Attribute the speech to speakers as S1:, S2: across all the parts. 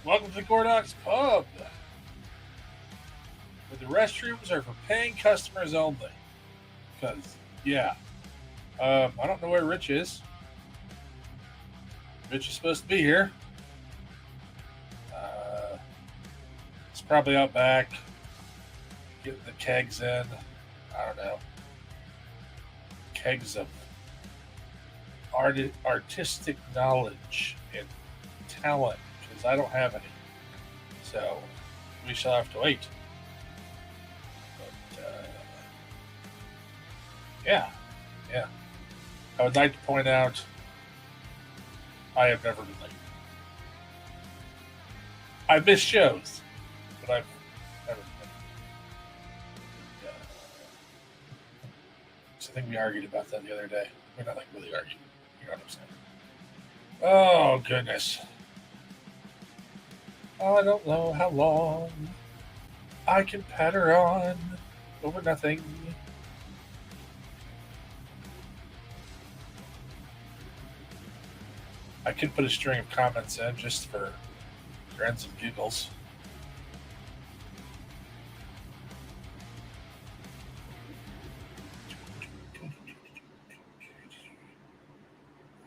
S1: Welcome to the Gordox Pub, where the restrooms are for paying customers only. Because, yeah. I don't know where Rich is. Rich is supposed to be here. He's probably out back, getting the kegs in. I don't know. Kegs of artistic knowledge and talent, because I don't have any. So we shall have to wait. But, yeah. I would like to point out I have never been late. I've missed shows, but I've never been late. So I think we argued about that the other day. We're not like really arguing. You know what I'm saying? Oh, goodness. I don't know how long I can patter on over nothing. I could put a string of comments in just for grins and giggles.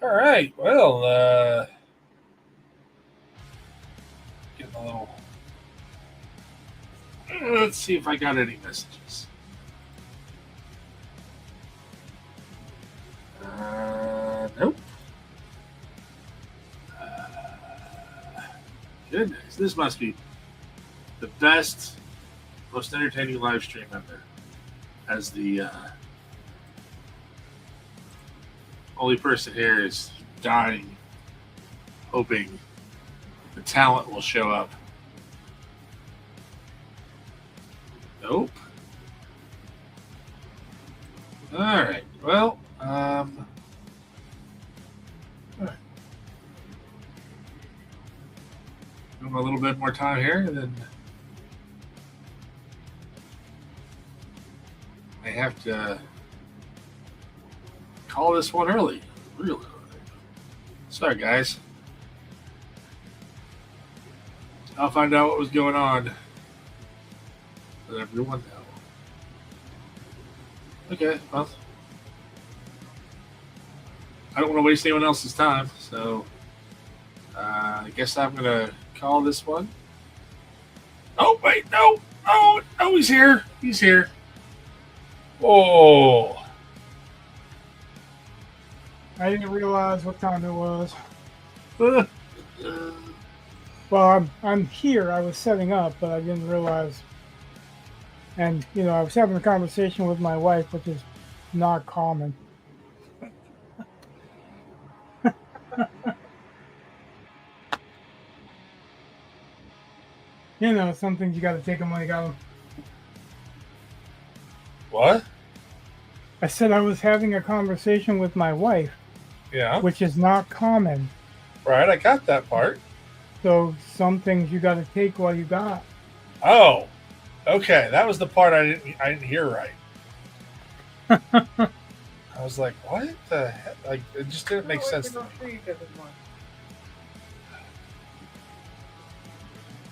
S1: All right, well, getting a little. Let's see if I got any messages. Nope. Goodness, this must be the best, most entertaining live stream ever. As the only person here is dying, hoping the talent will show up. Nope. All right. Well, all right. Give a little bit more time here, and then I have to call this one early. Real early. Sorry, guys. I'll find out what was going on. Let everyone know. Okay, well, I don't want to waste anyone else's time, so I guess I'm going to call this one. Oh, wait, no. Oh, he's here. He's here. Oh.
S2: I didn't realize what time it was. Well, I'm here. I was setting up, but I didn't realize. And, I was having a conversation with my wife, which is not common. Some things you got to take them when you got them.
S1: What?
S2: I said I was having a conversation with my wife.
S1: Yeah.
S2: Which is not common.
S1: Right, I got that part.
S2: So some things you got to take while you got.
S1: Oh, okay. That was the part I didn't hear right. I was like, what the heck? Like, it just didn't make sense to me.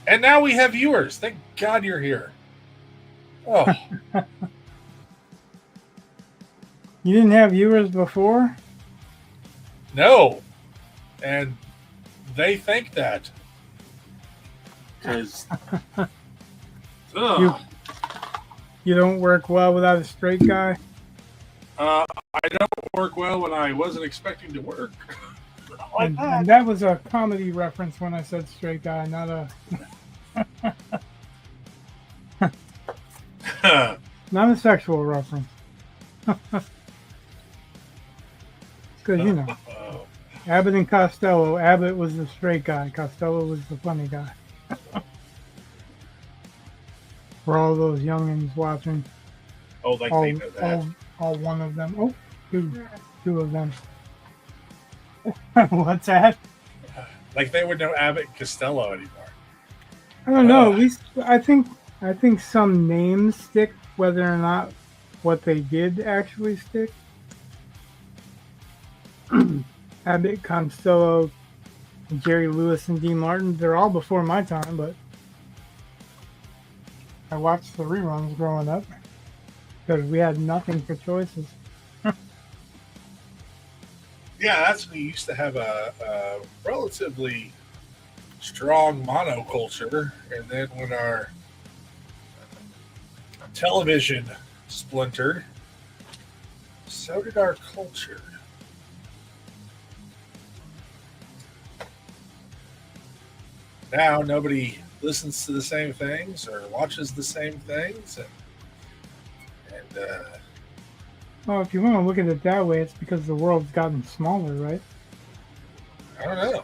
S1: And now we have viewers. Thank God you're here. Oh.
S2: You didn't have viewers before?
S1: No. And they think that. Because
S2: you don't work well without a straight guy?
S1: I don't work well when I wasn't expecting to work.
S2: And that was a comedy reference when I said straight guy, not a not a sexual reference. Because Abbott and Costello. Abbott was the straight guy. Costello was the funny guy. For all those youngins watching.
S1: Oh, like they know that.
S2: All one of them. Oh, two of them. What's that?
S1: Like they would know Abbott and Costello anymore.
S2: I don't know. At least I think some names stick, whether or not what they did actually stick. Abbott, Costello, Jerry Lewis and Dean Martin. They're all before my time, but I watched the reruns growing up because we had nothing for choices.
S1: Yeah, that's when you used to have a relatively strong monoculture, and then when our television splintered, so did our culture. Now nobody listens to the same things or watches the same things, and
S2: Well, if you want to look at it that way, it's because the world's gotten smaller, right?
S1: I don't know.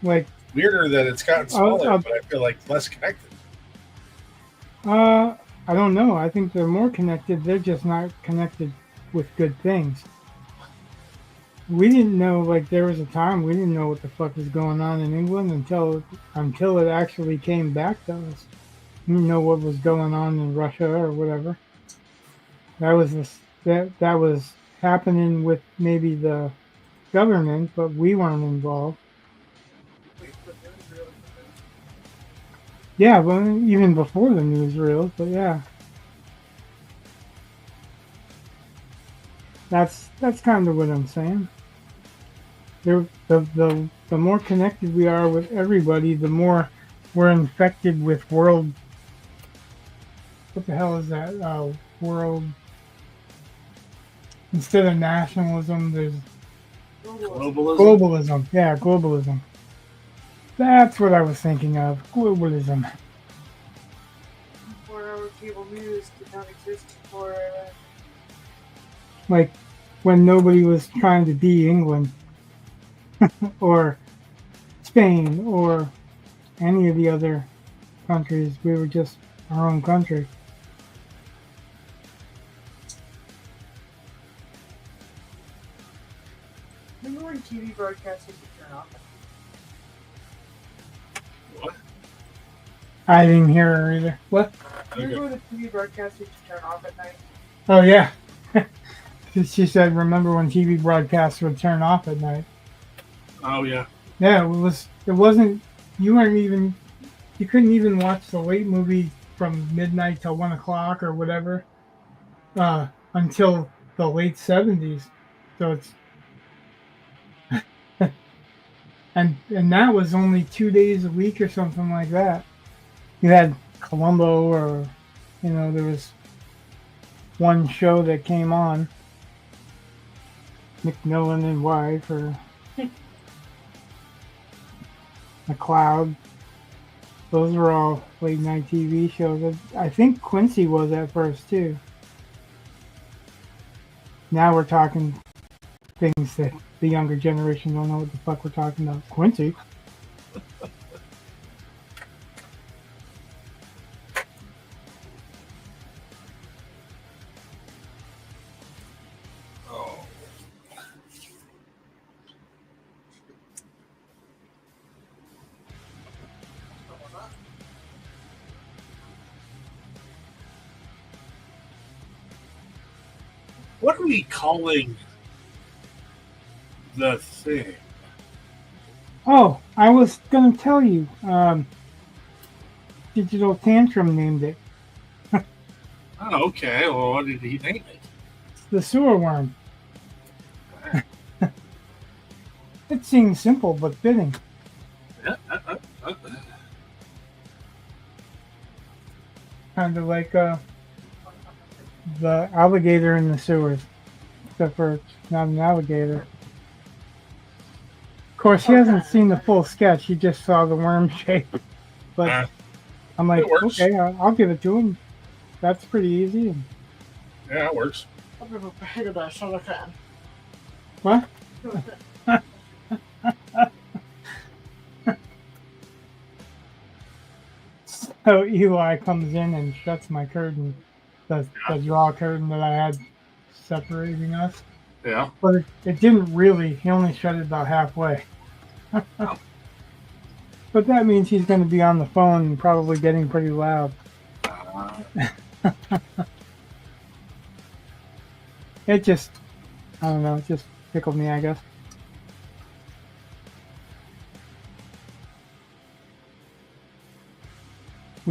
S2: Like,
S1: Weirder that it's gotten smaller, but I feel like less connected.
S2: I don't know. I think they're more connected. They're just not connected with good things. We didn't know, like, there was a time we didn't know what the fuck was going on in England until it actually came back to us. We didn't know what was going on in Russia or whatever. That was happening with maybe the government, but we weren't involved. Yeah, well, even before the newsreels, but yeah, that's kind of what I'm saying. The more connected we are with everybody, the more we're infected with world. What the hell is that? World. Instead of nationalism, there's globalism. Yeah, globalism. That's what I was thinking of. Globalism.
S3: Before cable news did not exist before.
S2: Like when nobody was trying to be England or Spain or any of the other countries, we were just our own country.
S3: Remember when TV broadcasts used to turn off?
S1: What?
S2: I didn't hear her either. What?
S3: Remember when the TV broadcasts used to turn off at night?
S2: Oh yeah. She said, "Remember when TV broadcasts would turn off at night?"
S1: Oh yeah.
S2: Yeah, it was. It wasn't. You weren't even. You couldn't even watch the late movie from midnight till 1 o'clock or whatever until the late '70s. So it's and that was only 2 days a week or something like that. You had Columbo, or there was one show that came on, McMillan and Wife, or McCloud. Those were all late night TV shows. I think Quincy was at first too. Now we're talking things that the younger generation don't know what the fuck we're talking about. Quincy.
S1: Oh. What are we calling the thing?
S2: Oh, I was gonna tell you. Digital Tantrum named it.
S1: Oh, okay. Well, what did he name it?
S2: The sewer worm. It seems simple but fitting.
S1: Yeah,
S2: Kind of like the alligator in the sewers, except for it's not an alligator. Of course, he hasn't seen the full sketch. He just saw the worm shape. But I'm like, okay, I'll give it to him. That's pretty easy.
S1: Yeah, it works.
S3: I'll give a hit of that soda can.
S2: What? So Eli comes in and shuts my curtain, the draw curtain that I had separating us.
S1: Yeah.
S2: But it didn't really. He only shut it about halfway. But that means he's going to be on the phone and probably getting pretty loud. It just, I don't know, it just tickled me, I guess.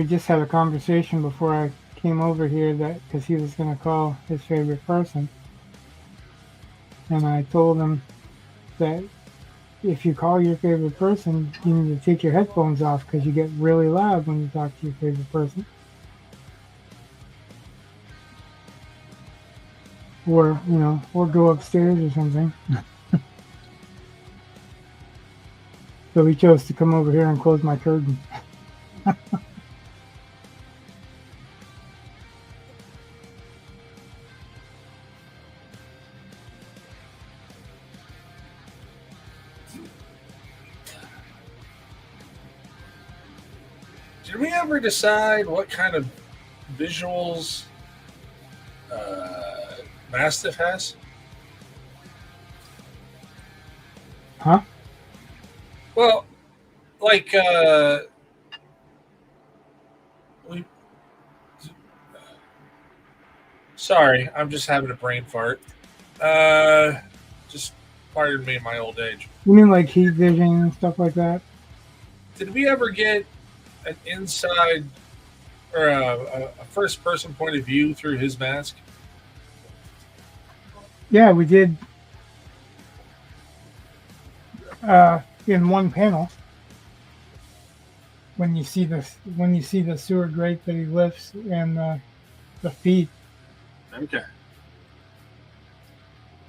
S2: we just had a conversation before I came over here that because he was going to call his favorite person, and I told him that if you call your favorite person, you need to take your headphones off because you get really loud when you talk to your favorite person. Or, or go upstairs or something. So he chose to come over here and close my curtain.
S1: Did we ever decide what kind of visuals Mastiff has?
S2: Huh?
S1: Well, like we. Sorry, I'm just having a brain fart. Just pardon me, my old age.
S2: You mean like heat vision and stuff like that?
S1: Did we ever get an inside or a first-person point of view through his mask?
S2: Yeah, we did. In one panel, when you see the sewer grate that he lifts and the feet.
S1: Okay.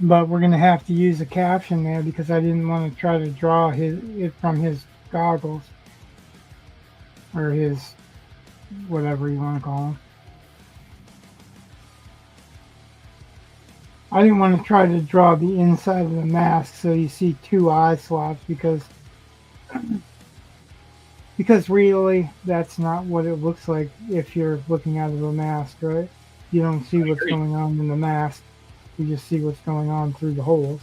S2: But we're gonna have to use a caption there because I didn't want to try to draw it from his goggles or his whatever you want to call them. I didn't want to try to draw the inside of the mask so you see two eye slots because really that's not what it looks like if you're looking out of a mask, right? You don't see what's going on in the mask. You just see what's going on through the holes.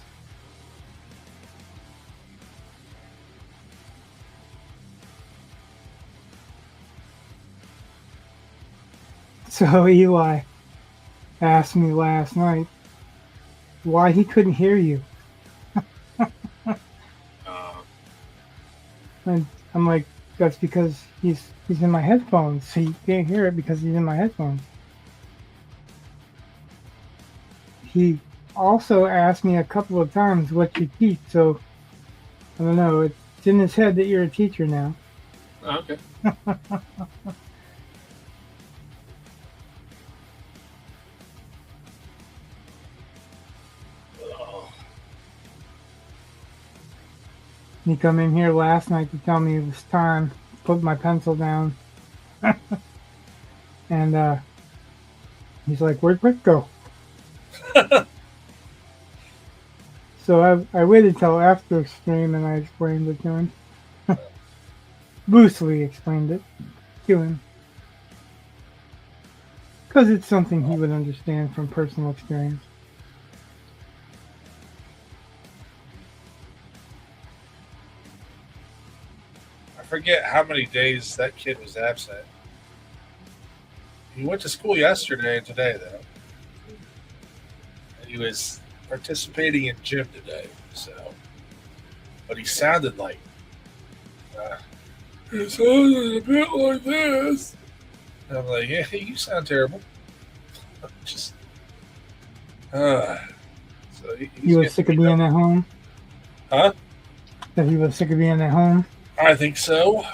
S2: So Eli asked me last night why he couldn't hear you. And I'm like, that's because he's in my headphones. So you can't hear it because he's in my headphones. He also asked me a couple of times what you teach, so I don't know. It's in his head that you're a teacher now.
S1: Okay.
S2: He come in here last night to tell me it was time. Put my pencil down. And he's like, where'd Rick go? So I waited till after stream and I explained it to him. Loosely explained it to him. Because it's something he would understand from personal experience.
S1: I forget how many days that kid was absent. He went to school yesterday and today, though. And he was participating in gym today, so. But he sounded like. He sounded a bit like this. And I'm like, yeah, you sound terrible. Just. So
S2: He was sick of being at home?
S1: Huh?
S2: That he was sick of being at home?
S1: I think so.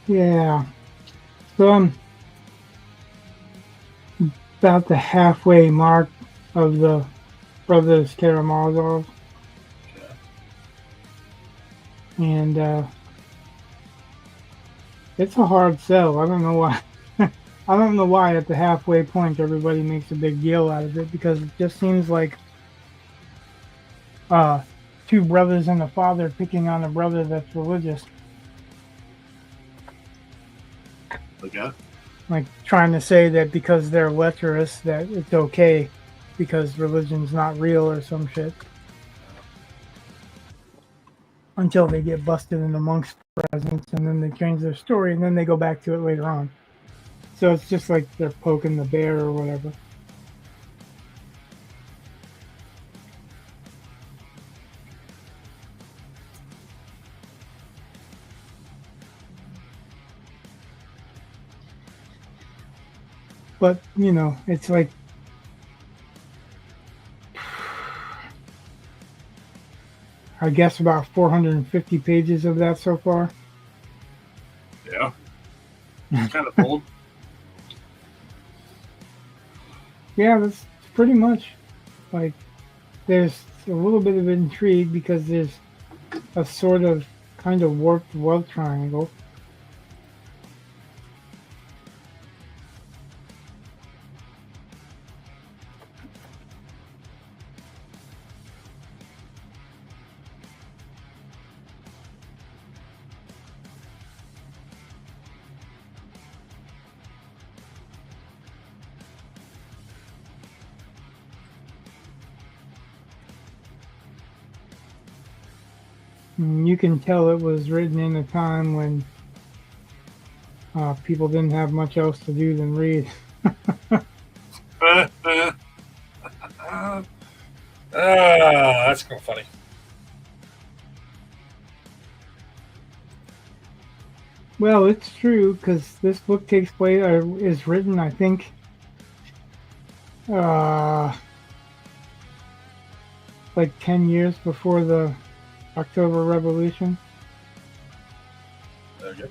S2: Yeah. So I'm about the halfway mark of the Brothers Karamazov,
S1: Okay.
S2: and it's a hard sell. I don't know why. I don't know why at the halfway point everybody makes a big deal out of it, because it just seems like uh, two brothers and a father picking on a brother that's religious,
S1: Okay.
S2: like trying to say that because they're lecherous that it's okay because religion's not real or some shit, until they get busted in the monk's presence and then they change their story and then they go back to it later on. So it's just like they're poking the bear or whatever. But, you know, it's like I guess about 450 pages of that so far.
S1: Yeah. It's kind of old.
S2: Yeah, that's pretty much like there's a little bit of intrigue because there's a sort of kind of warped love triangle. And you can tell it was written in a time when people didn't have much else to do than read.
S1: That's kind of funny.
S2: Well, it's true because this book takes place is written, I think, uh, like 10 years before the October Revolution.
S1: There you go.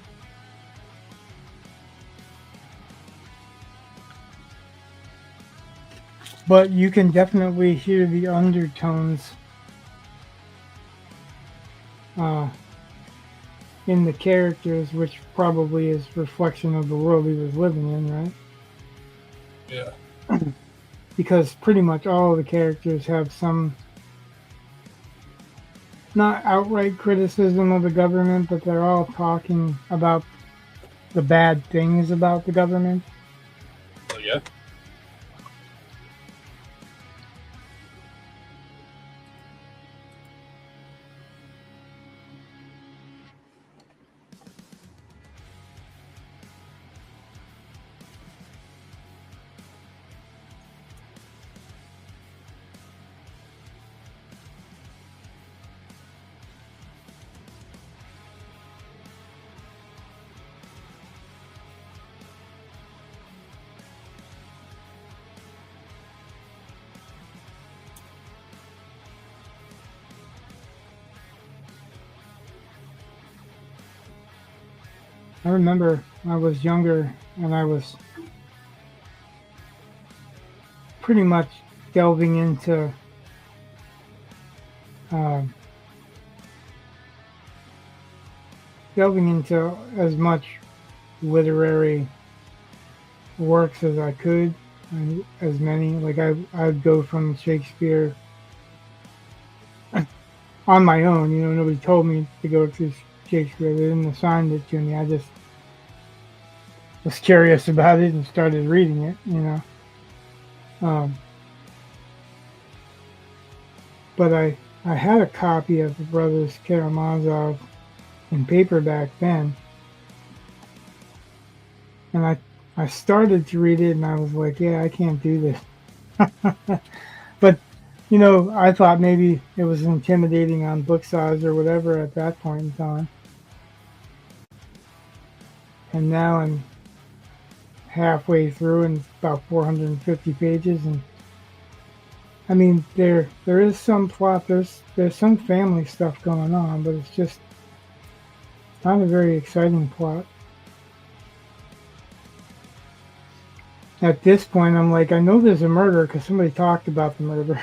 S2: But you can definitely hear the undertones uh, in the characters, which probably is reflection of the world he was living in, right?
S1: Yeah.
S2: Because pretty much all of the characters have some, not outright criticism of the government, but they're all talking about the bad things about the government.
S1: Oh, yeah.
S2: I remember I was younger and I was pretty much delving into um, as much literary works as I could, and as many. Like I'd go from Shakespeare on my own. You know, nobody told me to go through Shakespeare. They didn't assign it to me. I just was curious about it and started reading it. You know, but I had a copy of the Brothers Karamazov in paperback then, and I started to read it and I was like, yeah, I can't do this. But you know, I thought maybe it was intimidating on book size or whatever at that point in time. And now I'm halfway through and it's about 450 pages, and I mean there is some plot, there's some family stuff going on, but it's just not a very exciting plot. At this point, I'm like, I know there's a murder because somebody talked about the murder.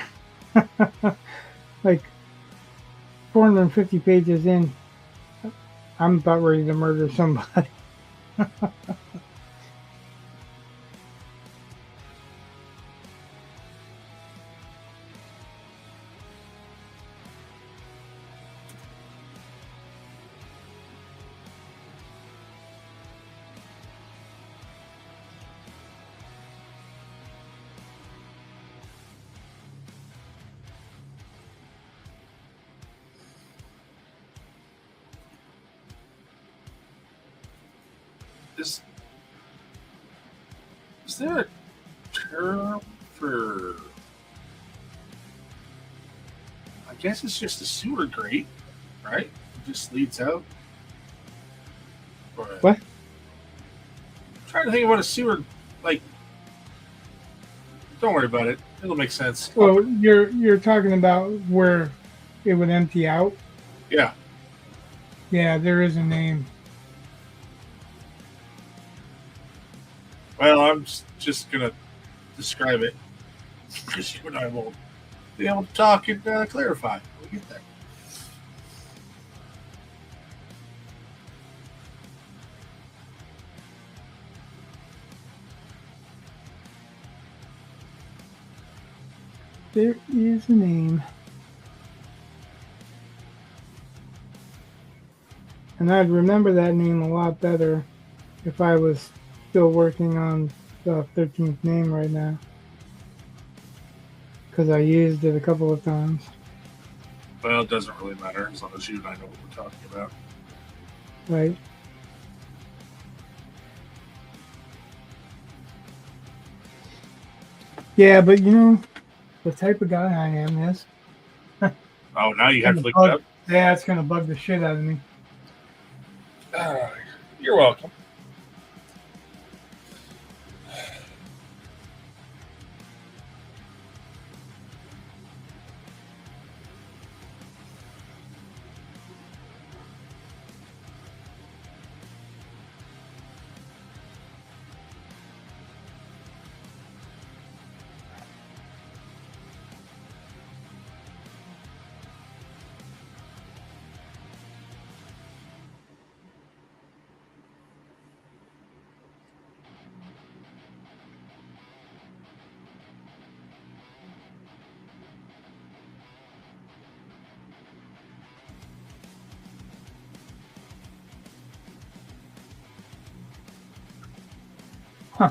S2: Like 450 pages in, I'm about ready to murder somebody.
S1: Is there a term for? I guess it's just a sewer grate, right? It just leads out. Or
S2: What?
S1: I'm trying to think about a sewer. Like, don't worry about it. It'll make sense.
S2: Well, you're talking about where it would empty out.
S1: Yeah.
S2: Yeah, there is a name.
S1: Well, I'm just gonna describe it because you and I will be able to talk and clarify. We'll get there.
S2: There is a name. And I'd remember that name a lot better if I was still working on the 13th name right now. Because I used it a couple of times.
S1: Well, it doesn't really matter as long as you and I know what we're talking about.
S2: Right? Yeah, but you know, the type of guy I am is.
S1: Oh, now you have to look it up.
S2: Yeah, it's going to bug the shit out of me.
S1: You're welcome.
S2: Huh.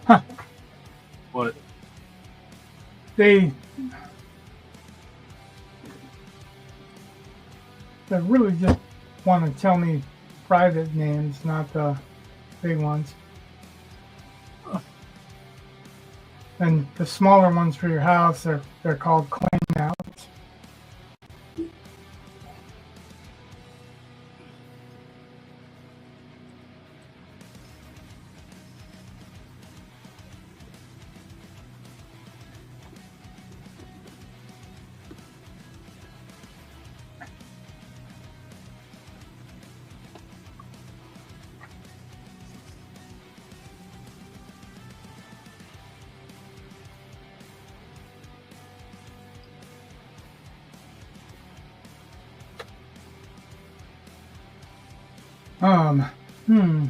S2: Huh.
S1: What?
S2: They really just want to tell me private names, not the big ones. And the smaller ones for your house, they're called claim outs. Hmm.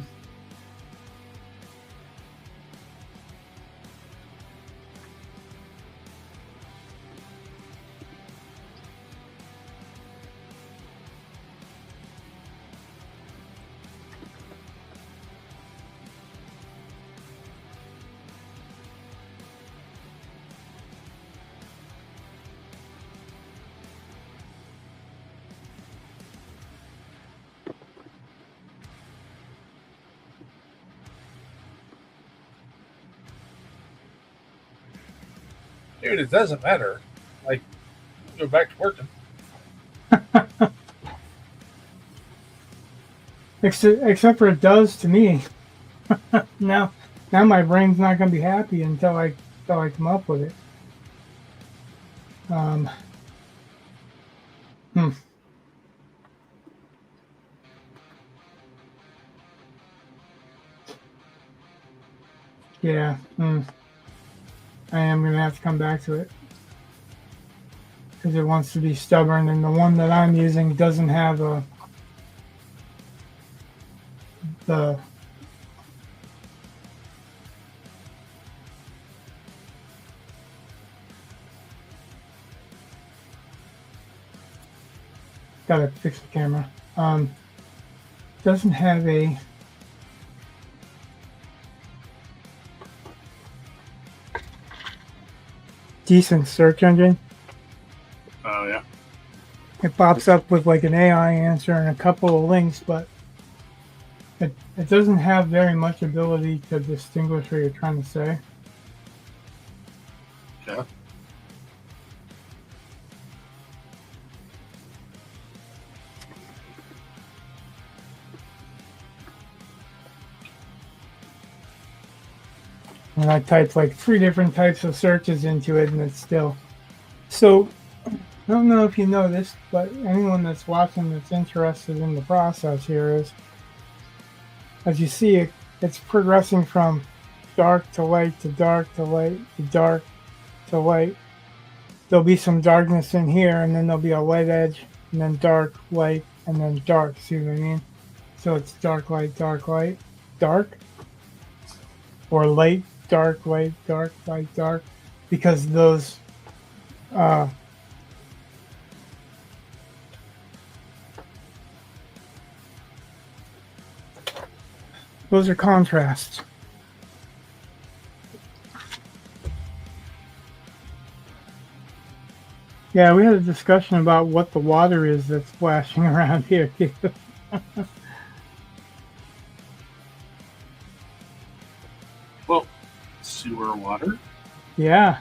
S1: Dude, it doesn't matter. Like, go back to working.
S2: Except for it does to me. now, now my brain's not gonna be happy until I come up with it. Um, hmm. Yeah. I am gonna have to come back to it because it wants to be stubborn, and the one that I'm using doesn't have the gotta fix the camera. Doesn't have a decent search engine.
S1: Oh yeah.
S2: It pops up with like an AI answer and a couple of links, but it doesn't have very much ability to distinguish what you're trying to say.
S1: Yeah.
S2: And I typed like 3 different types of searches into it, and it's still. So, I don't know if you know this, but anyone that's watching that's interested in the process here is, as you see it, it's progressing from dark to light to dark to light to dark to light. There'll be some darkness in here, and then there'll be a light edge, and then dark, light, and then dark. See what I mean? So it's dark, light, dark, or light, dark, light, dark, because those those are contrasts. Yeah, we had a discussion about what the water is that's splashing around here.
S1: Well, sewer water.
S2: Yeah.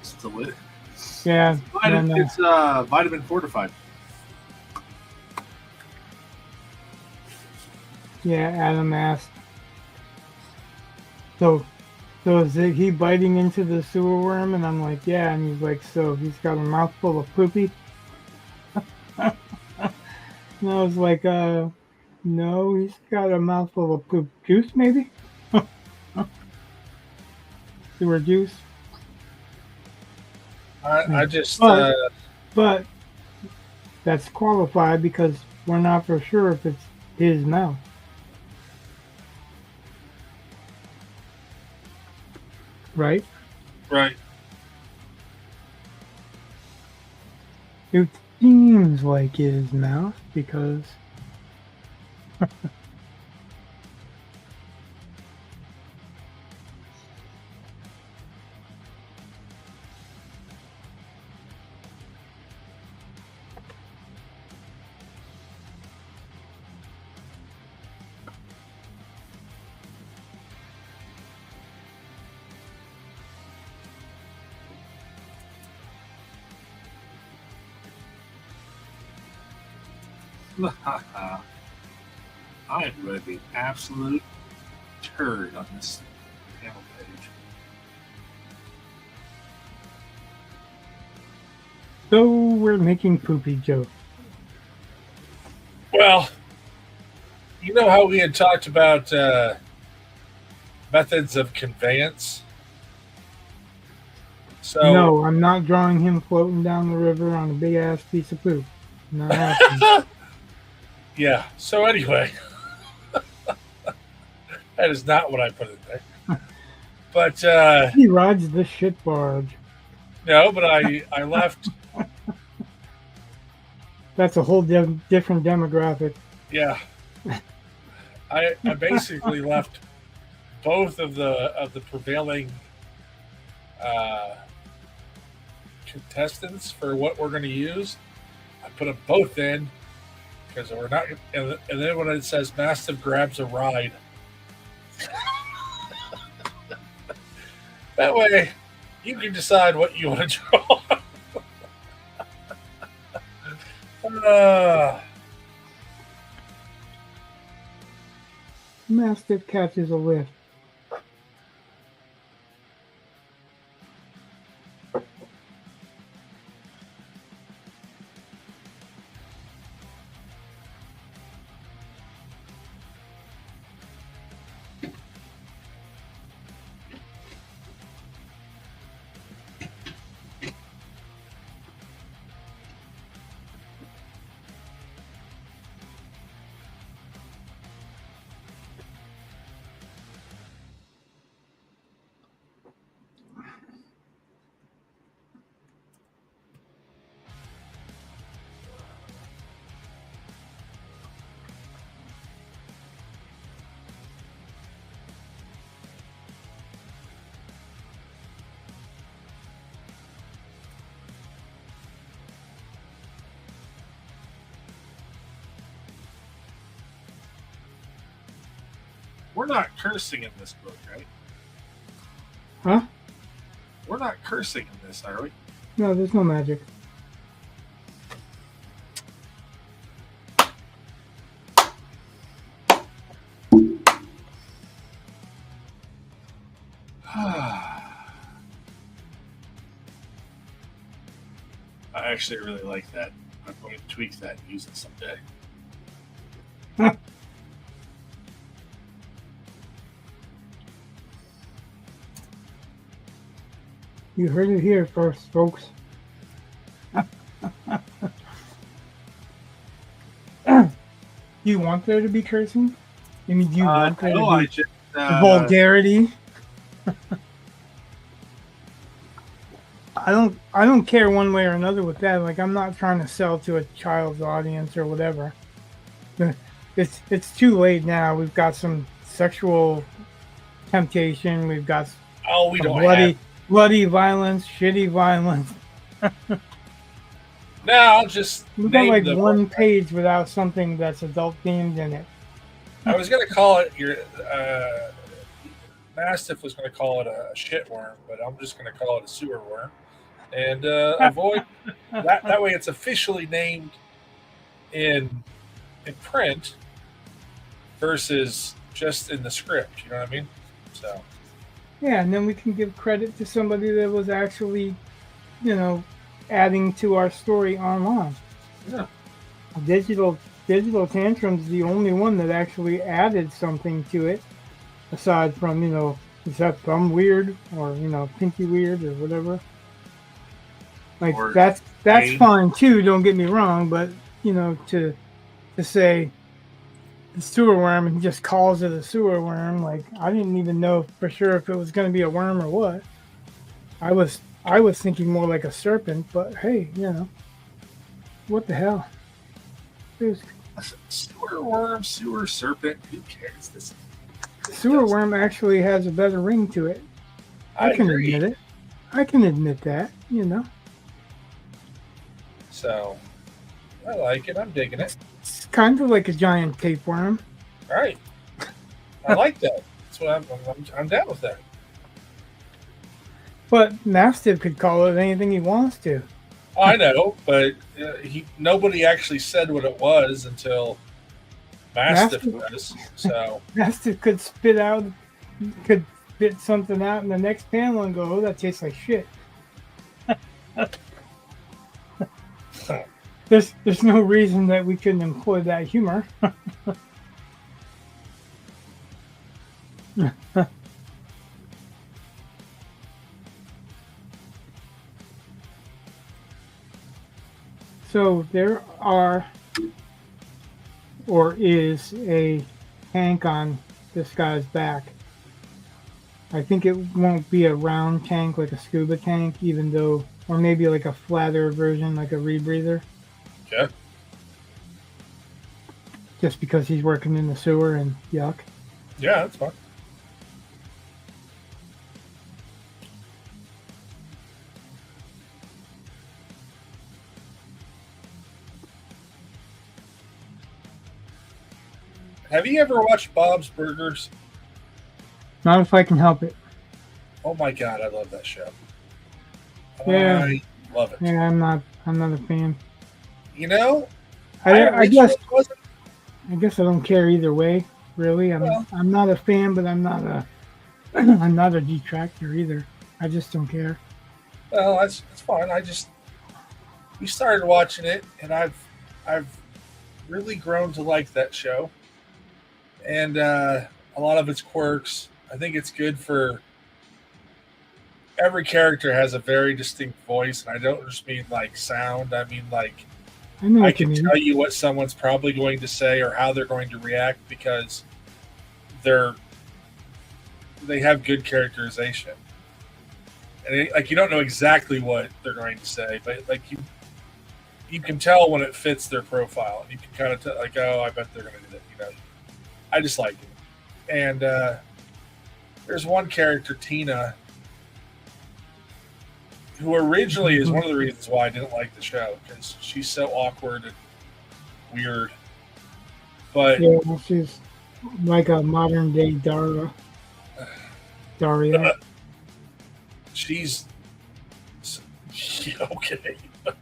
S1: It's delicious.
S2: Yeah.
S1: It's vitamin fortified.
S2: Yeah, Adam asked. So is he biting into the sewer worm? And I'm like, yeah. And he's like, so he's got a mouthful of poopy? And I was like, no, he's got a mouthful of poop juice, maybe? Sewer juice.
S1: I just
S2: But that's qualified because we're not for sure if it's his mouth. Right?
S1: right.
S2: It seems like his mouth because
S1: I'm going to be an absolute turd on this panel page.
S2: so we're making poopy jokes.
S1: Well, you know how we had talked about methods of conveyance? So
S2: No, I'm not drawing him floating down the river on a big ass piece of poop. Not happening.
S1: yeah. So anyway, that is not what I put in there. But
S2: He rides this shit barge.
S1: no, but I left.
S2: That's a whole different demographic.
S1: Yeah, I basically left both of the prevailing contestants for what we're going to use. I put them both in because we're not. And then when it says Mastiff grabs a ride, that way you can decide what you want to draw.
S2: Mastiff catches a lift.
S1: We're not cursing in this book, right?
S2: Huh?
S1: We're not cursing in this, are we?
S2: No, there's no magic.
S1: I actually really like that. I'm going to tweak that and use it someday.
S2: You heard it here first, folks. You want there to be cursing? I mean, do you want there
S1: no,
S2: to
S1: I
S2: be
S1: just
S2: vulgarity? I don't care one way or another with that. Like, I'm not trying to sell to a child's audience or whatever. It's too late now. We've got some sexual temptation. We've got
S1: we don't
S2: bloody violence, shitty violence.
S1: No, I'll just
S2: We've got
S1: name
S2: like
S1: the
S2: one page without something that's adult themed in it.
S1: I was going to call it your Mastiff was going to call it a shit worm, but I'm just going to call it a sewer worm, and avoid that. That way, it's officially named in print versus just in the script. You know what I mean? So
S2: Yeah, and then we can give credit to somebody that was actually, adding to our story online.
S1: yeah,
S2: Digital Tantrum's the only one that actually added something to it, aside from, is that thumb weird or, pinky weird or whatever. Like,
S1: Or
S2: that's
S1: pain.
S2: fine too, don't get me wrong, but, to say the sewer worm and he just calls it a sewer worm, like, I didn't even know for sure if it was going to be a worm or what. I was thinking more like a serpent, but hey, what the hell? There's
S1: sewer worm, sewer serpent. Who cares? This
S2: sewer worm actually has a better ring to it. I can
S1: agree.
S2: admit it. I can admit that,
S1: So I like it. I'm digging it.
S2: It's kind of like a giant tapeworm.
S1: All right, I like that. That's what I'm down with that.
S2: But Mastiff could call it anything he wants to.
S1: I know, but nobody actually said what it was until Mastiff does. So
S2: Mastiff could could spit something out in the next panel and go, "Oh, that tastes like shit." There's no reason that we couldn't employ that humor. So there is a tank on this guy's back. I think it won't be a round tank like a scuba tank, or maybe like a flatter version like a rebreather.
S1: okay,
S2: Just because he's working in the sewer and yuck.
S1: yeah, that's fine. Have you ever watched Bob's Burgers?
S2: Not if I can help it.
S1: Oh my god, I love that show.
S2: Yeah.
S1: I love it.
S2: Yeah, I'm not a fan.
S1: You know,
S2: I guess
S1: wasn't.
S2: I don't care either way. Really,
S1: Well,
S2: I'm not a fan, but I'm not a I'm not a detractor either. I just don't care.
S1: well, that's fine. We started watching it, and I've really grown to like that show, and a lot of its quirks. I think it's good for every character has a very distinct voice, and I don't just mean like sound. I mean like
S2: I know
S1: I
S2: what you
S1: can
S2: mean.
S1: tell you what someone's probably going to say or how they're going to react because they're they have good characterization. And like you don't know exactly what they're going to say, but like you can tell when it fits their profile, and you can kind of tell like, oh, I bet they're going to do that. I just like it. And there's one character, Tina, who originally is one of the reasons why I didn't like the show because she's so awkward and weird. But
S2: Yeah, she's like a modern day Daria.
S1: she's okay. But,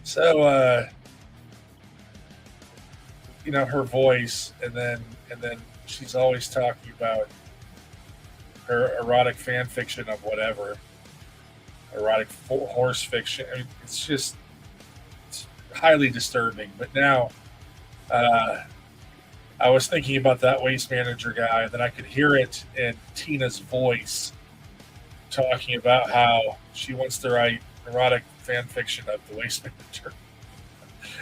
S1: so her voice, and then she's always talking about her erotic fan fiction of whatever, erotic horse fiction. I mean, it's highly disturbing. But now, I was thinking about that waste manager guy, and then I could hear it in Tina's voice talking about how she wants to write erotic fan fiction of the waste manager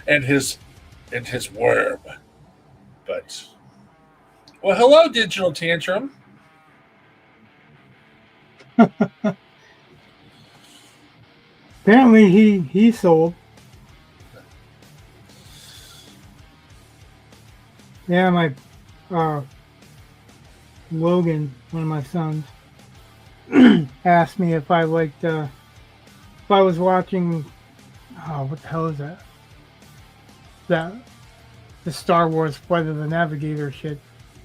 S1: and his worm. But well, hello, Digital Tantrum.
S2: Apparently, he sold. Yeah, my Logan, one of my sons, asked me if I liked if I was watching. Oh, what the hell is that? The Star Wars Flight of the Navigator shit.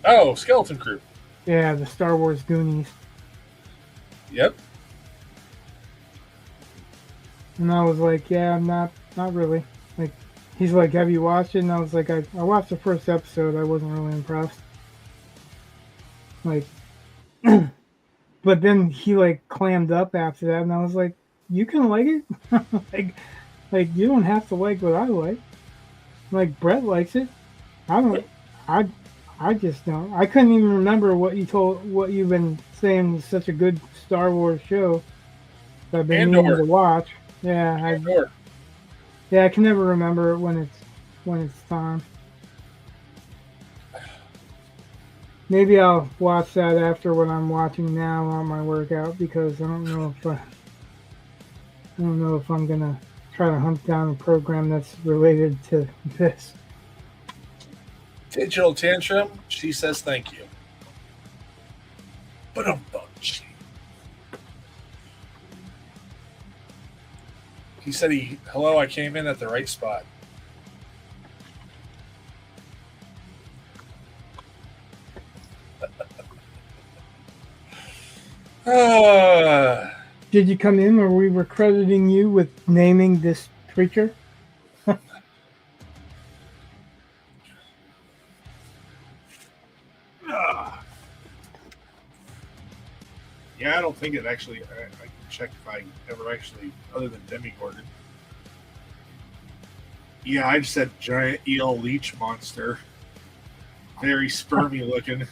S1: Oh, Skeleton Crew.
S2: Yeah, the Star Wars Goonies.
S1: Yep.
S2: And I was like, yeah, I'm not really. Like, he's like, have you watched it? And I was like, I watched the first episode. I wasn't really impressed. Like, but then he like clammed up after that, and I was like, you can like it, like you don't have to like what I like. Like Brett likes it. I don't. I just don't. I couldn't even remember what you've been saying was such a good Star Wars show that I've been meaning to watch. Yeah, I can never remember it when it's time. Maybe I'll watch that after what I'm watching now on my workout because I don't know if I'm gonna try to hunt down a program that's related to this.
S1: Digital Tantrum. She says thank you. But he said hello. I came in at the right spot.
S2: Did you come in, or we were crediting you with naming this creature?
S1: Yeah, I don't think it actually. I can check if I ever actually, other than Demigorgon. Yeah, I just said giant eel leech monster. Very spermy looking.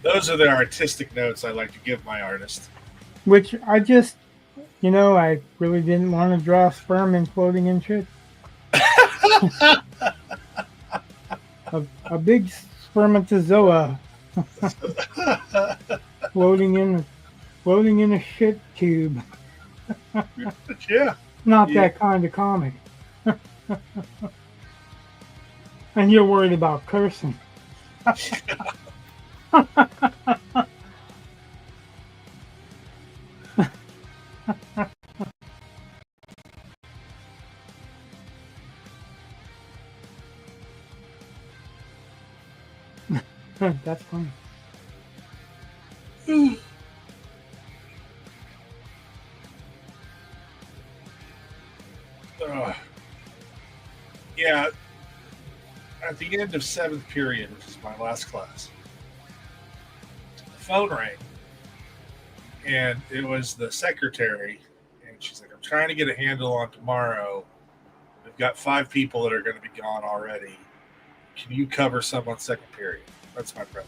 S1: Those are the artistic notes I like to give my artist.
S2: Which I just, I really didn't want to draw sperm and floating in shit. a big spermatozoa floating in a shit tube.
S1: Yeah.
S2: Not that kind of comic. And you're worried about cursing. That's funny.
S1: Yeah, at the end of seventh period, which is my last class, the phone rang, and it was the secretary, and she's like, "I'm trying to get a handle on tomorrow. We've got 5 people that are going to be gone already. Can you cover some on second period?" That's my prep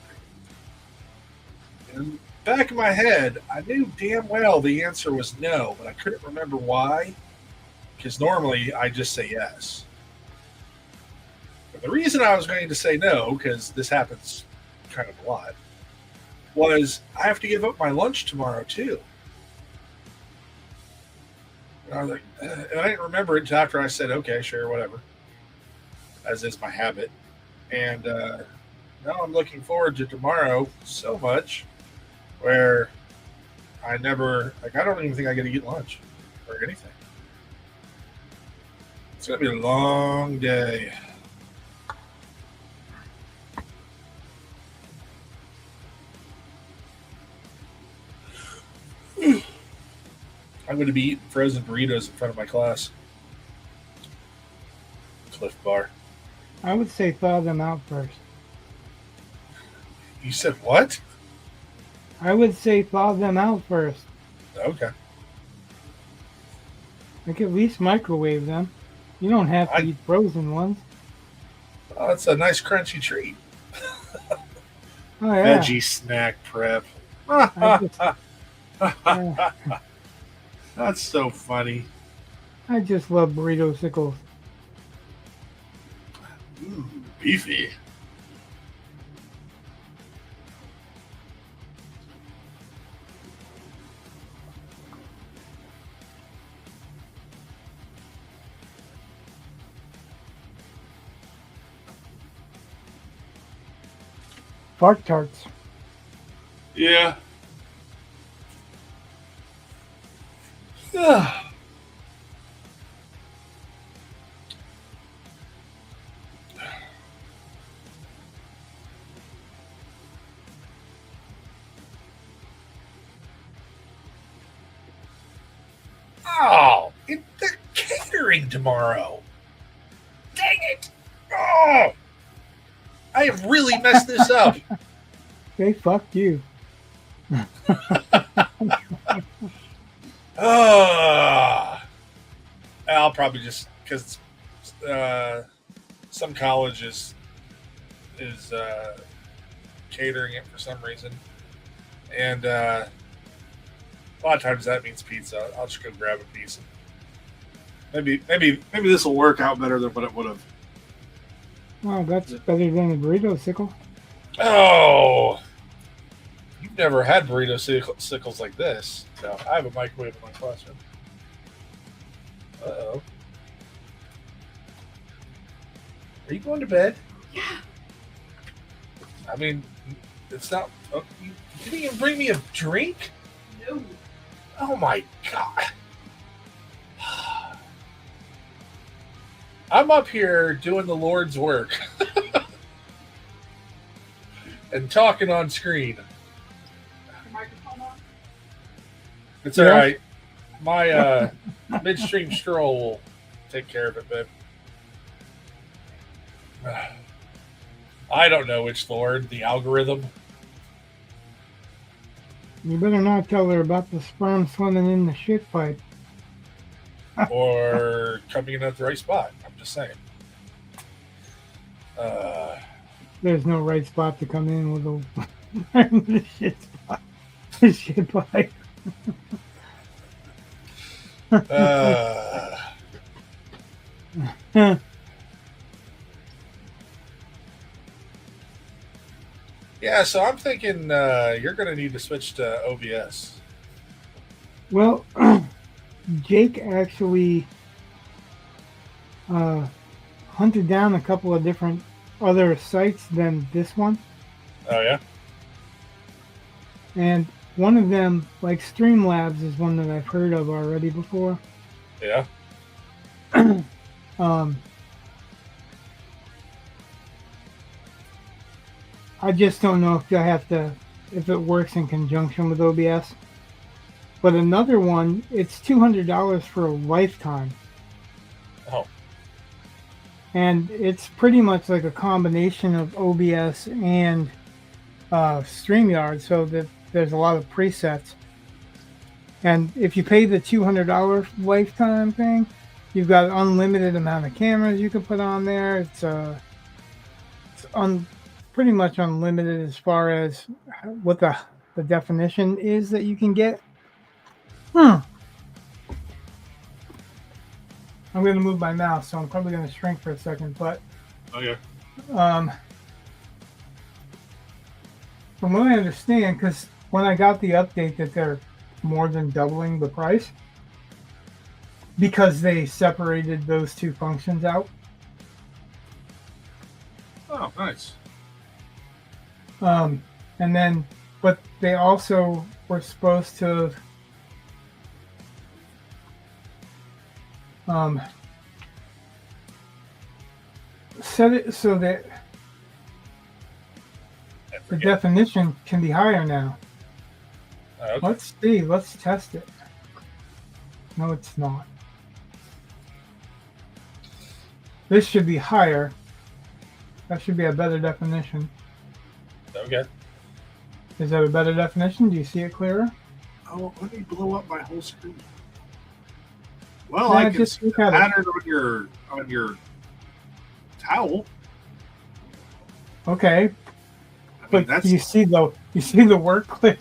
S1: period. In the back of my head, I knew damn well the answer was no, but I couldn't remember why, because normally I just say yes. But the reason I was going to say no, because this happens kind of a lot, was I have to give up my lunch tomorrow too. And I was like, and I didn't remember it until after I said, okay, sure, whatever, as is my habit. And now I'm looking forward to tomorrow so much, where I never, like, I don't even think I get to eat lunch or anything. It's going to be a long day. I'm going to be eating frozen burritos in front of my class. Cliff Bar.
S2: I would say thaw them out first.
S1: You said what?
S2: I would say thaw them out first.
S1: Okay.
S2: Like at least microwave them. You don't have to eat frozen ones.
S1: Oh, that's a nice crunchy treat.
S2: Oh yeah.
S1: Veggie snack prep.
S2: Yeah.
S1: That's so funny.
S2: I just love burrito sickles.
S1: Ooh, beefy.
S2: Fart tarts.
S1: Yeah. Yeah. Oh, it's the catering tomorrow. Dang it. Oh, I have really messed this up.
S2: Okay, fuck you.
S1: I'll probably just, because some college is catering it for some reason, and a lot of times that means pizza. I'll just go grab a piece. Maybe this will work out better than what it would have.
S2: Well, that's better than a burrito sickle.
S1: Oh, you've never had burrito sickles like this. No, I have a microwave in my classroom. Uh-oh. Are you going to bed?
S3: Yeah.
S1: I mean, it's not. Oh, you didn't even bring me a drink?
S3: No.
S1: Oh my God. I'm up here doing the Lord's work and talking on screen.
S3: Your microphone on?
S1: It's all right. My midstream stroll will take care of it, babe. I don't know which Lord, the algorithm.
S2: You better not tell her about the sperm swimming in the shit pipe.
S1: Or coming in at the right spot. I'm just saying.
S2: There's no right spot to come in with the shit spot. The shit pipe.
S1: Yeah, so I'm thinking you're going to need to switch to OBS.
S2: Well, Jake actually hunted down a couple of different other sites than this one.
S1: Oh, yeah?
S2: And one of them, like Streamlabs, is one that I've heard of already before.
S1: Yeah.
S2: I just don't know if it works in conjunction with OBS. But another one, it's $200 for a lifetime.
S1: Oh.
S2: and it's pretty much like a combination of OBS and StreamYard, so that there's a lot of presets. And if you pay the $200 lifetime thing, you've got an unlimited amount of cameras you can put on there. It's pretty much unlimited as far as what the definition is that you can get. I'm going to move my mouse, so I'm probably going to shrink for a second. But
S1: Okay.
S2: from what I understand, because when I got the update that they're more than doubling the price, because they separated those two functions out.
S1: Oh, nice.
S2: And then, but they also were supposed to set it so that the definition can be higher now.
S1: Okay.
S2: Let's see. Let's test it. No, it's not. This should be higher. That should be a better definition.
S1: Okay.
S2: Is that a better definition? Do you see it clearer?
S4: Oh, let me blow up my whole screen. Well,
S2: Yeah,
S4: I can
S2: just
S4: see
S2: look
S4: the
S2: at it.
S4: pattern on your towel.
S2: Okay,
S4: I mean,
S2: but
S4: that's
S2: you see the work clear.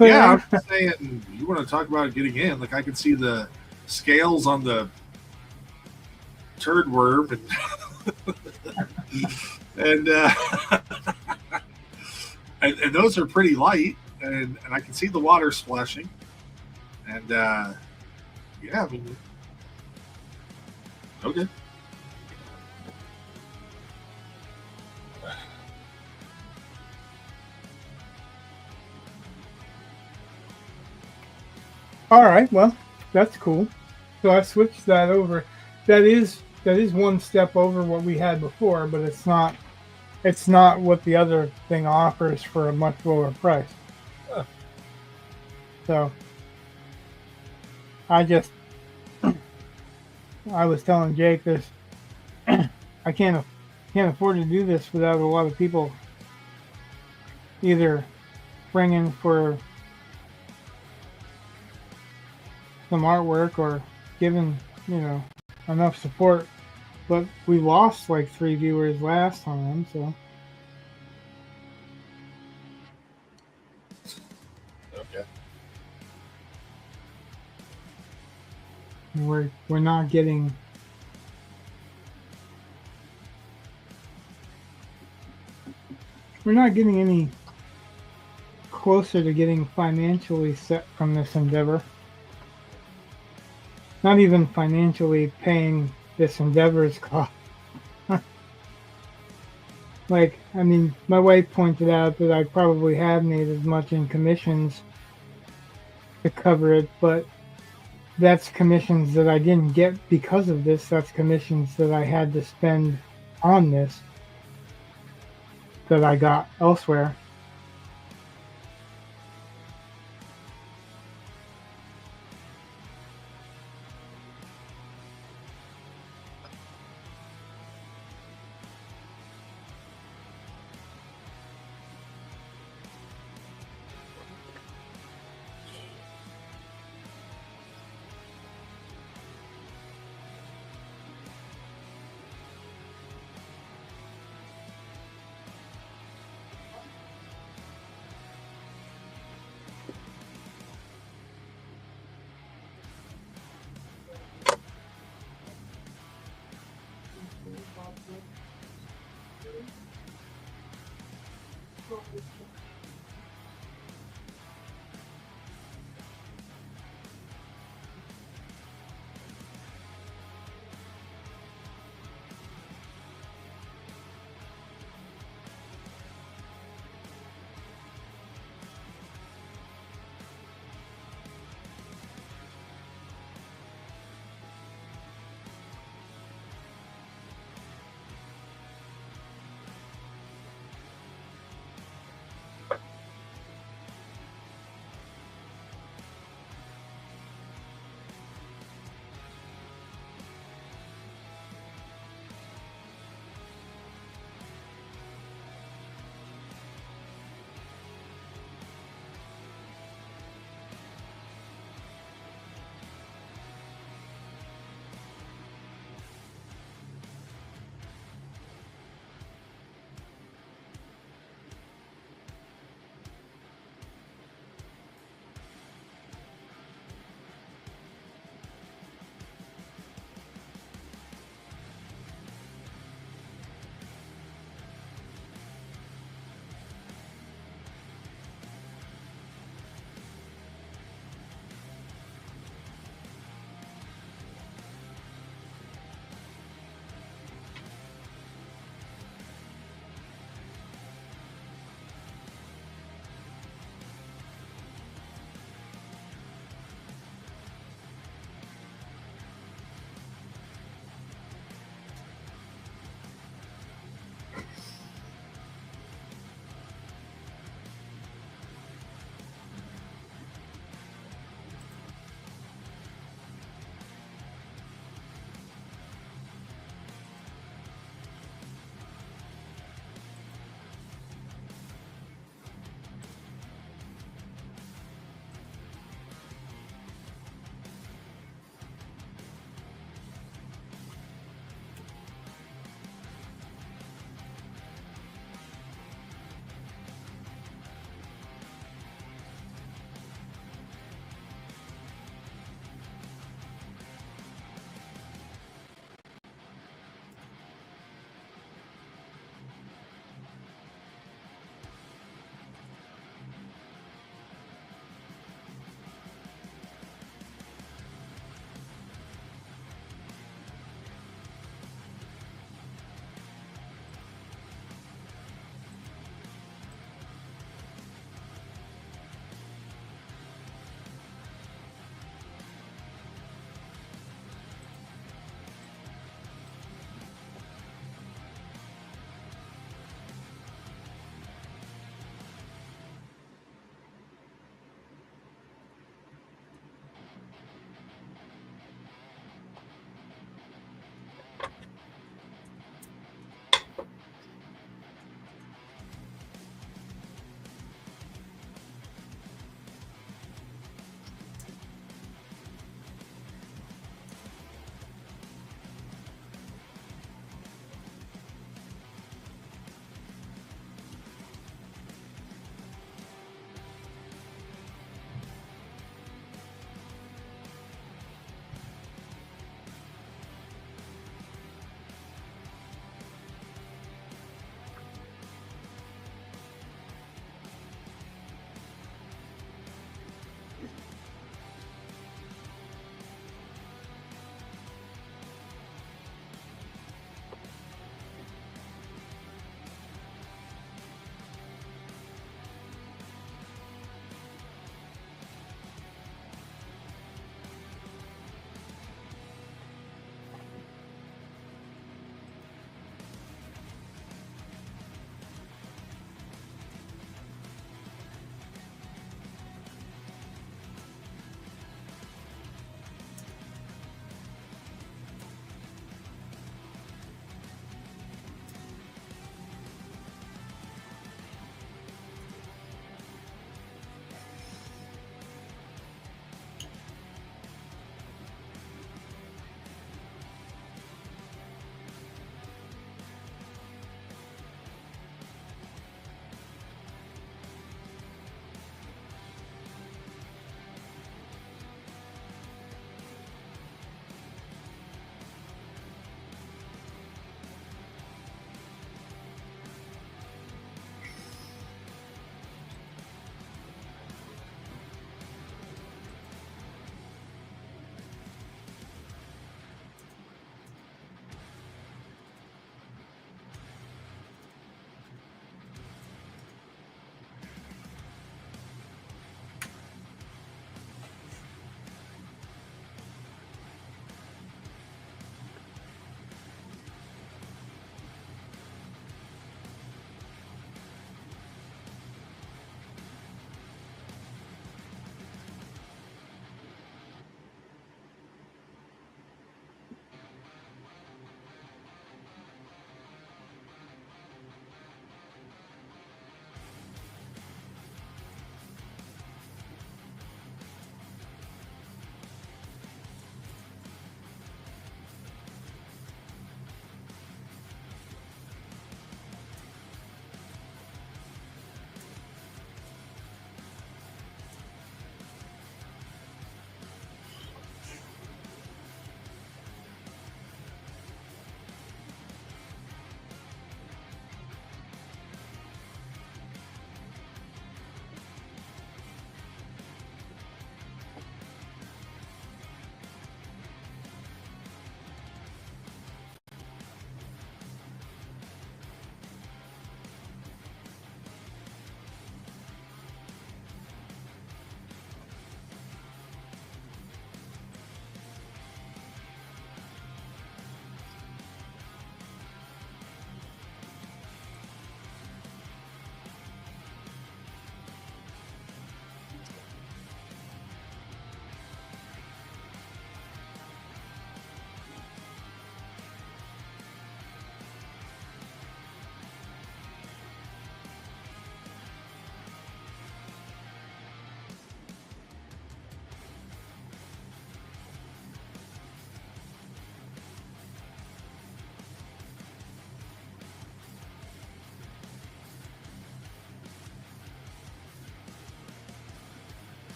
S4: yeah. I'm just saying, you want to talk about getting in? Like I can see the scales on the turd worm, and and those are pretty light, and I can see the water splashing, and yeah, I mean, okay.
S2: All right, well, that's cool. So I switched that over. That is one step over what we had before, but it's not what the other thing offers for a much lower price.
S1: Huh.
S2: So I was telling Jake this. I can't afford to do this without a lot of people either bringing for some artwork or giving, enough support. But we lost like 3 viewers last time, so
S1: Okay.
S2: we're not getting any closer to getting financially set from this endeavor. Not even financially paying this endeavor's cost. Like, I mean, my wife pointed out that I probably have made as much in commissions to cover it, but that's commissions that I didn't get because of this. That's commissions that I had to spend on this that I got elsewhere.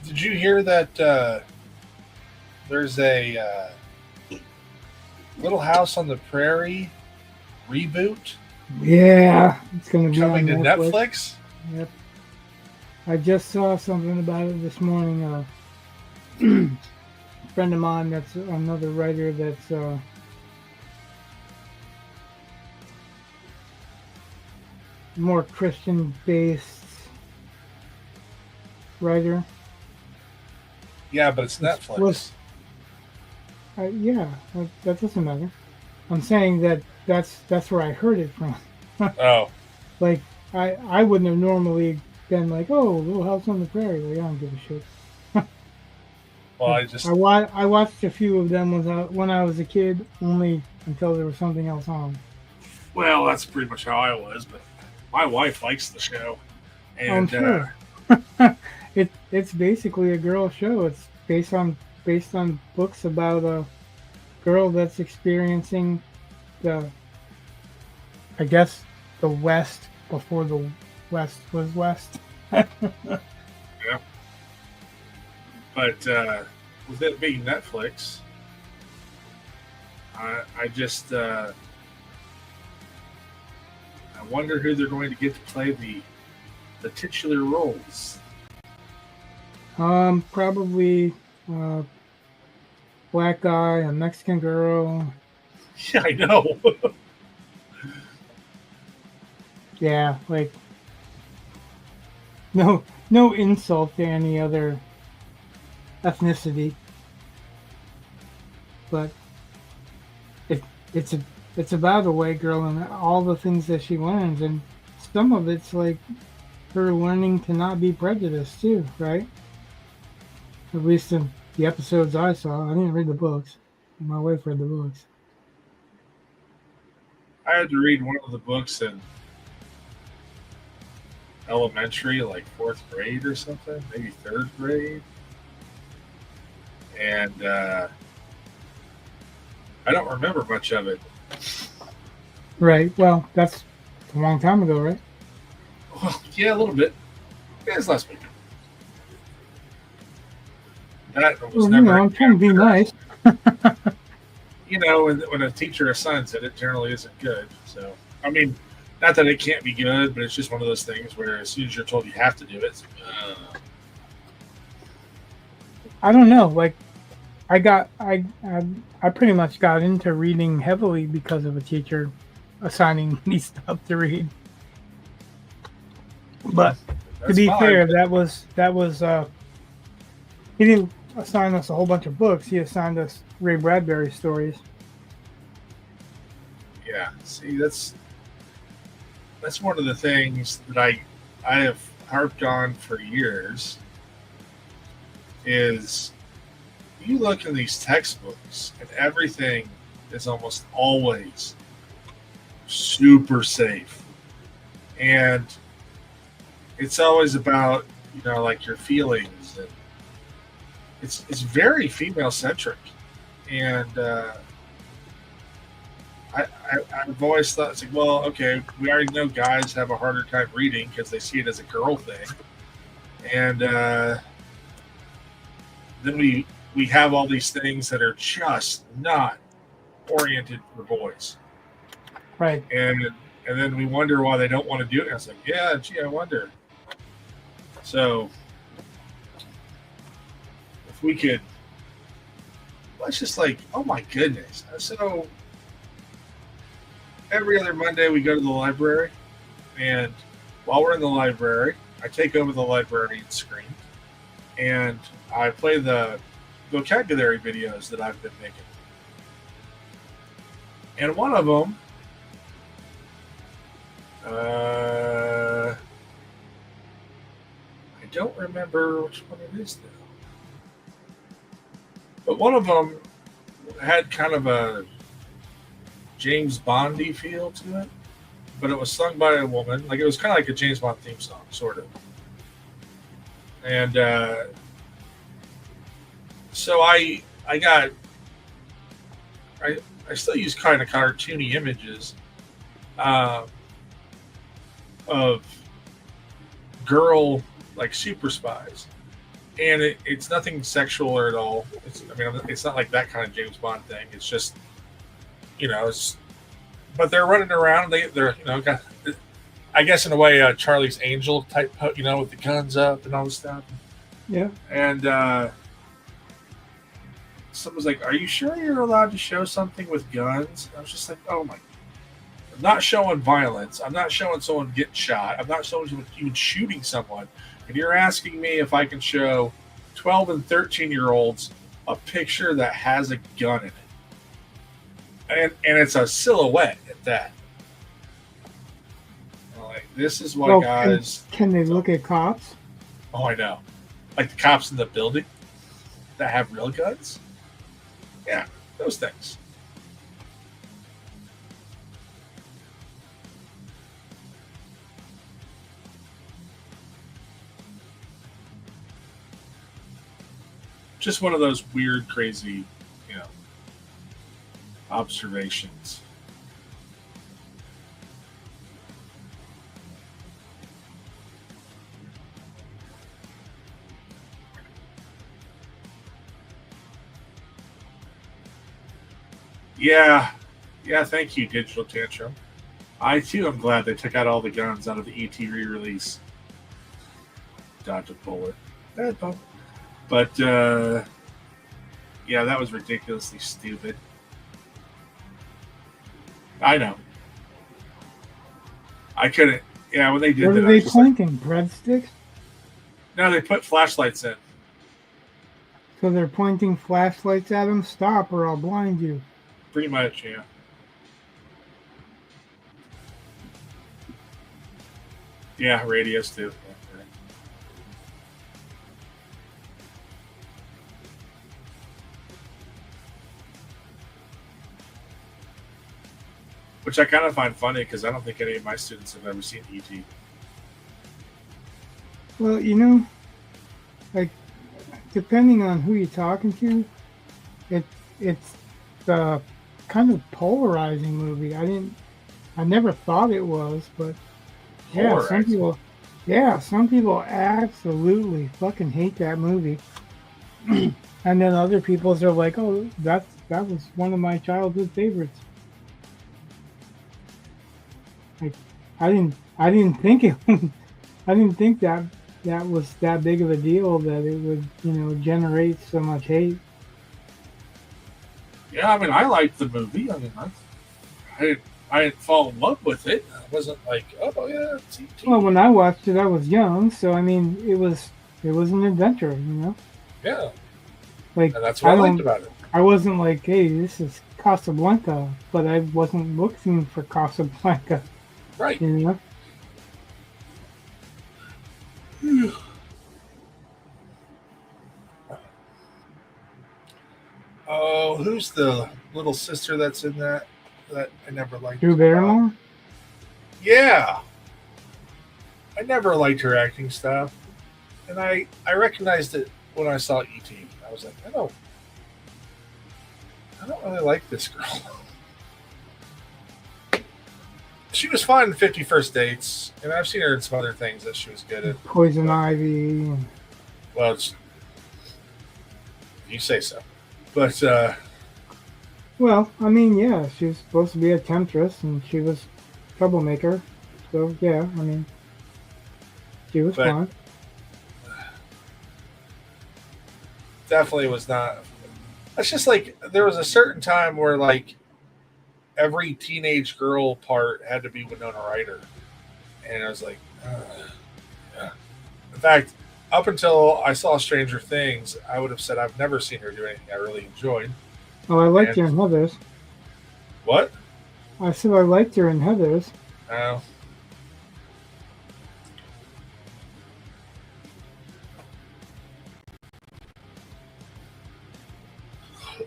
S1: Did you hear that there's a Little House on the Prairie reboot
S2: Yeah, it's gonna be
S1: coming to
S2: on
S1: Netflix?
S2: Yep. I just saw something about it this morning. A friend of mine that's another writer that's more Christian based writer.
S1: Yeah, but it's Netflix.
S2: Was, yeah, that doesn't matter. I'm saying that's where I heard it from.
S1: Oh,
S2: Like I wouldn't have normally been like, oh, Little House on the Prairie. Like, I don't give a shit.
S1: well,
S2: I watched a few of them when I was a kid, only until there was something else on.
S1: well, that's pretty much how I was. But my wife likes the show, and
S2: I'm sure. It's basically a girl show. It's based on books about a girl that's experiencing the, I guess, the West before the West was West.
S1: yeah. But with it being Netflix, I just I wonder who they're going to get to play the titular roles.
S2: Probably black guy, a Mexican girl.
S1: Yeah, I know.
S2: Yeah, like no insult to any other ethnicity, but it's about a white girl and all the things that she learns, and some of it's like her learning to not be prejudiced too, right? At least in the episodes I saw. I didn't read the books. My wife read the books.
S1: I had to read one of the books in elementary, like fourth grade or something, maybe third grade. And I don't remember much of it.
S2: Right. Well, that's a long time ago, right?
S1: Well, yeah, a little bit. Yeah, it's last week. That was
S2: Well,
S1: never.
S2: I'm trying to be nice.
S1: You know, when a teacher assigns it, it generally isn't good. So, I mean, not that it can't be good, but it's just one of those things where as soon as you're told you have to do it,
S2: I don't know. Like, I pretty much got into reading heavily because of a teacher assigning me stuff to read. But to be fair, that was he didn't assign us a whole bunch of books. He assigned us Ray Bradbury stories.
S1: Yeah, see, that's one of the things that I have harped on for years. Is you look in these textbooks and everything is almost always super safe, and it's always about like your feelings, and it's very female centric, and I've always thought it's like, well, okay, we already know guys have a harder time reading because they see it as a girl thing, and then we have all these things that are just not oriented for boys,
S2: Right.
S1: and then we wonder why they don't want to do it. And it's like, yeah, gee, I wonder. So if we could, let's just like, oh my goodness. So every other Monday we go to the library, and while we're in the library, I take over the librarian screen and I play the vocabulary videos that I've been making. And one of them, I don't remember which one it is now. But one of them had kind of a James Bondy feel to it, but it was sung by a woman. Like, it was kind of like a James Bond theme song, sort of. And so I still use kind of cartoony images of girl, like, super spies. and it's nothing sexual or at all. It's not like that kind of James Bond thing. It's just, but they're running around. They're got, I guess in a way, Charlie's Angel type, with the guns up and all this stuff.
S2: Yeah.
S1: And someone's like, "Are you sure you're allowed to show something with guns?" And I was just like, "Oh my." I'm not showing violence. I'm not showing someone getting shot. I'm not showing someone even shooting someone. And you're asking me if I can show 12 and 13-year-olds a picture that has a gun in it. And it's a silhouette at that. Like, this is what guys...
S2: Can they look at cops?
S1: Oh, I know. Like the cops in the building that have real guns? Yeah, those things. Just one of those weird, crazy, observations. Yeah, thank you, Digital Tantrum. I, too, am glad they took out all the guns out of the ET re-release. Dodge a bullet. Bad bump. But, yeah, that was ridiculously stupid. I know. I couldn't. Yeah, when they did that.
S2: What are they pointing? Breadsticks?
S1: No, they put flashlights in.
S2: So they're pointing flashlights at them? Stop or I'll blind you.
S1: Pretty much, yeah. Yeah, radios too. Yeah, right. Which I kind of find funny because I don't think any of my students have ever seen E.T.
S2: Well, like, depending on who you're talking to, it's the kind of polarizing movie. I never thought it was, but yeah, some people absolutely fucking hate that movie. And then other people are like, "Oh, that was one of my childhood favorites." Like, I didn't think it. I didn't think that was that big of a deal that it would generate so much hate.
S1: Yeah, I mean, I liked the movie. I mean, I didn't fall in love with it. I wasn't like, oh yeah, it's E.T.
S2: Well, when I watched it, I was young, so I mean, it was an adventure,
S1: Yeah,
S2: Like,
S1: and that's what I liked about it.
S2: I wasn't like, hey, this is Casablanca, but I wasn't looking for Casablanca,
S1: Right. Oh, who's the little sister that's in that I never liked?
S2: Drew Barrymore?
S1: Yeah. I never liked her acting stuff. And I recognized it when I saw E.T. I was like, I don't really like this girl. She was fine in 50 First Dates, and I've seen her in some other things that she was good at.
S2: Poison Ivy.
S1: Well, you say so. But,
S2: well, I mean, yeah, she was supposed to be a temptress, and she was a troublemaker. So, yeah, I mean, she was fine.
S1: Definitely was not. It's just like, there was a certain time where, like, every teenage girl part had to be Winona Ryder. And I was like, yeah. In fact, up until I saw Stranger Things, I would have said I've never seen her do anything I really enjoyed.
S2: Oh, I liked her in Heathers.
S1: What?
S2: I said I liked her in Heathers.
S1: Oh.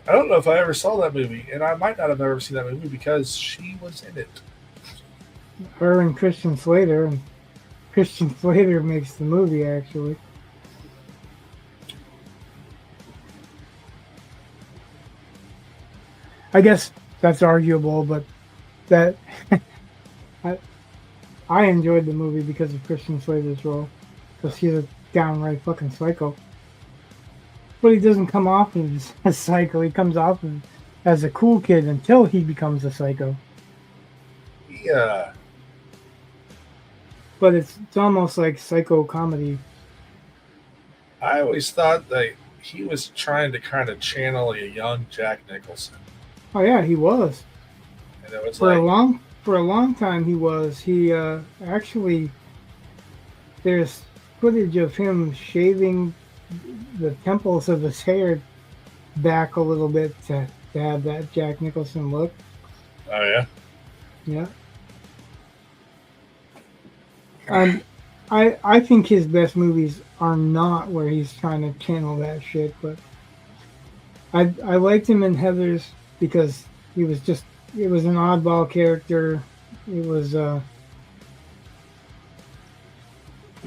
S1: I don't know if I ever saw that movie, and I might not have ever seen that movie because she was in it.
S2: Her and Christian Slater, and Christian Slater makes the movie, actually. I guess that's arguable, but that I enjoyed the movie because of Christian Slater's role, because he's a downright fucking psycho. but he doesn't come off as a psycho. He comes off as a cool kid until he becomes a psycho.
S1: Yeah.
S2: But it's almost like psycho comedy.
S1: I always thought that he was trying to kind of channel a young Jack Nicholson.
S2: Oh yeah, he was.
S1: And it was
S2: For
S1: like,
S2: a long time he was. He actually there's footage of him shaving the temples of his hair back a little bit to have that Jack Nicholson look.
S1: oh, yeah.
S2: Yeah. I think his best movies are not where he's trying to channel that shit, but I liked him in Heathers because he was just it was an oddball character. It was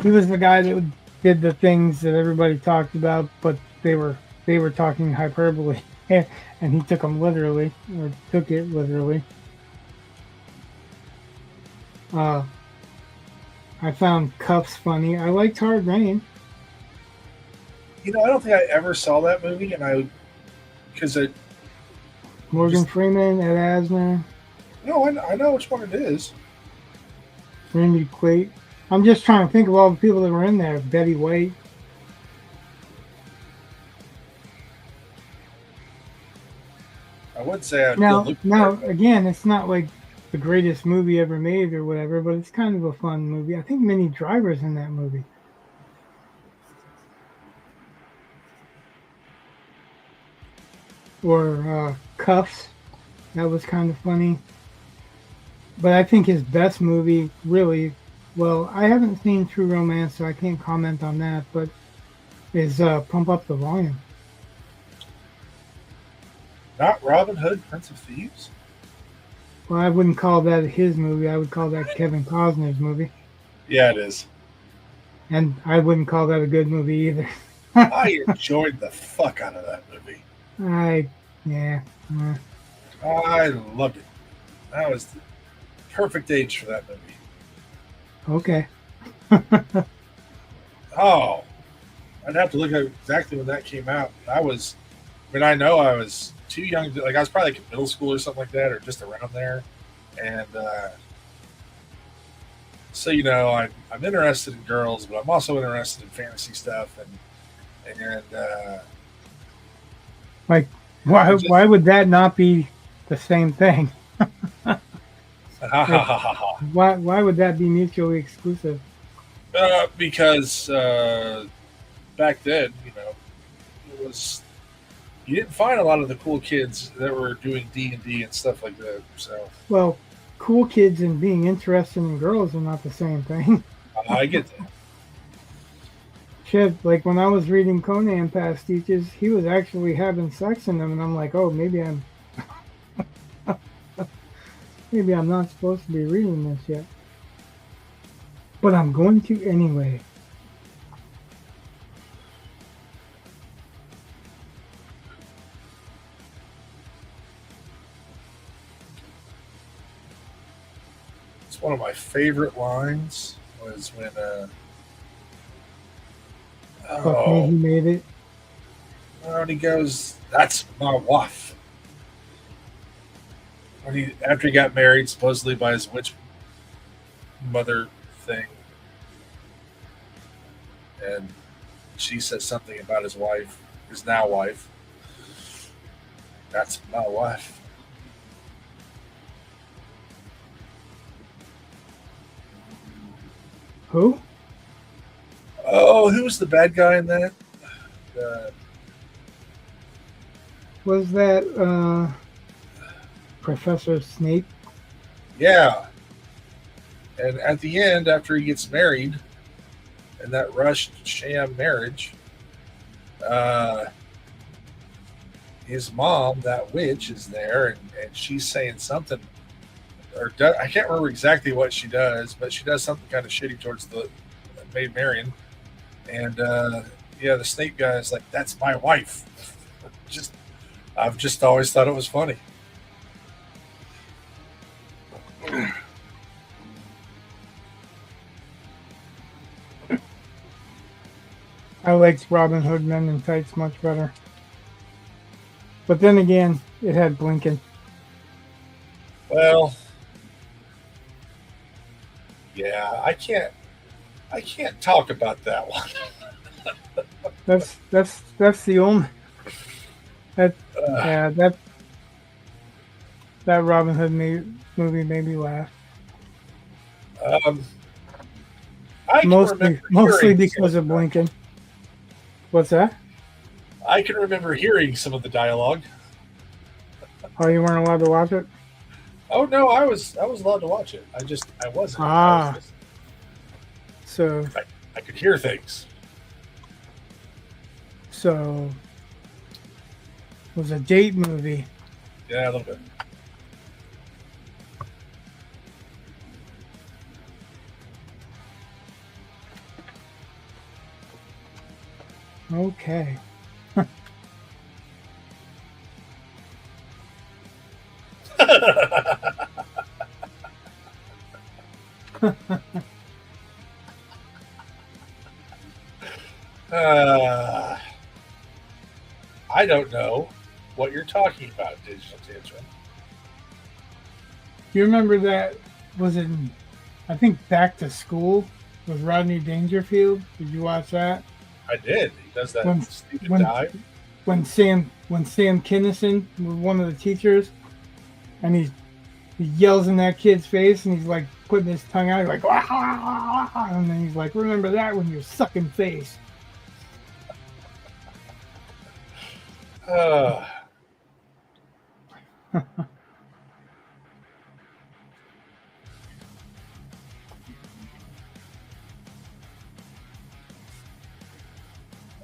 S2: he was the guy that did the things that everybody talked about, but they were talking hyperbole, and he took them literally or took it literally. I found Cuffs funny. I liked Hard Rain.
S1: You know, I don't think I ever saw that movie, and because it.
S2: Morgan
S1: Just-
S2: Freeman, Ed Asner,
S1: No, I know which one it is.
S2: Randy Quaid. I'm just trying to think of all the people that were in there. Betty White.
S1: I would say I'd
S2: Now,
S1: look
S2: again, it's not like the greatest movie ever made or whatever, but it's kind of a fun movie. I think Minnie Driver's in that movie. Or Cuffs. That was kind of funny. But I think his best movie, really, well, I haven't seen True Romance, so I can't comment on that, but is Pump Up the Volume.
S1: Not Robin Hood, Prince of Thieves.
S2: Well, I wouldn't call that his movie. I would call that Kevin Costner's movie.
S1: Yeah, it is.
S2: And I wouldn't call that a good movie either.
S1: I enjoyed the fuck out of that movie.
S2: Yeah.
S1: I loved it. That was the perfect age for that movie.
S2: Okay.
S1: Oh, I'd have to look at exactly when that came out. I know I was too young. Like I was probably like in middle school or something like that, or just around there. And so I'm interested in girls, but I'm also interested in fantasy stuff, and
S2: Like, why would that not be the same thing? Why would that be mutually exclusive?
S1: because back then, it was you didn't find a lot of the cool kids that were doing D&D and stuff like that. So
S2: Well, cool kids and being interested in girls are not the same thing.
S1: I get that.
S2: Shit, like when I was reading Conan pastiches, he was actually having sex in them, and I'm like, oh, maybe I'm not supposed to be reading this yet. But I'm going to anyway.
S1: It's one of my favorite lines was when
S2: Fuck me, he made it.
S1: when he goes, "That's my wife." After he got married, supposedly by his witch mother thing, and she says something about his wife, his now wife. That's my wife.
S2: Who?
S1: Oh, who was the bad guy in that?
S2: Was that Professor Snape?
S1: Yeah. And at the end, after he gets married, in that rushed sham marriage, his mom, that witch, is there, and she's saying something, I can't remember exactly what she does, but she does something kind of shitty towards the Maid Marian, and the Snape guy is like, "That's my wife." I've just always thought it was funny.
S2: I liked Robin Hood Men in Tights much better. But then again, it had Blinken.
S1: Well, yeah, I can't talk about that one.
S2: That's the only that
S1: Uh,
S2: yeah that Robin Hood movie made me laugh.
S1: um, I can remember
S2: Mostly
S1: hearing some of
S2: because
S1: the
S2: of Blinken. What's that?
S1: I can remember hearing some of the dialogue.
S2: Oh, you weren't allowed to watch it?
S1: Oh no, I was allowed to watch it. I wasn't. I was
S2: Ah,
S1: just
S2: so
S1: I could hear things.
S2: so it was a date movie.
S1: Yeah, a little bit.
S2: Okay.
S1: uh, I don't know what you're talking about, Digital Tantrum.
S2: Do you remember that? Was it? I think Back to School with Rodney Dangerfield. Did you watch that?
S1: I did. He does that
S2: When
S1: stupid
S2: when
S1: dive.
S2: when Sam Kinison was one of the teachers, and he yells in that kid's face, and he's like putting his tongue out, like, "Wah!" And then he's like, "Remember that when you're sucking face."
S1: Uh,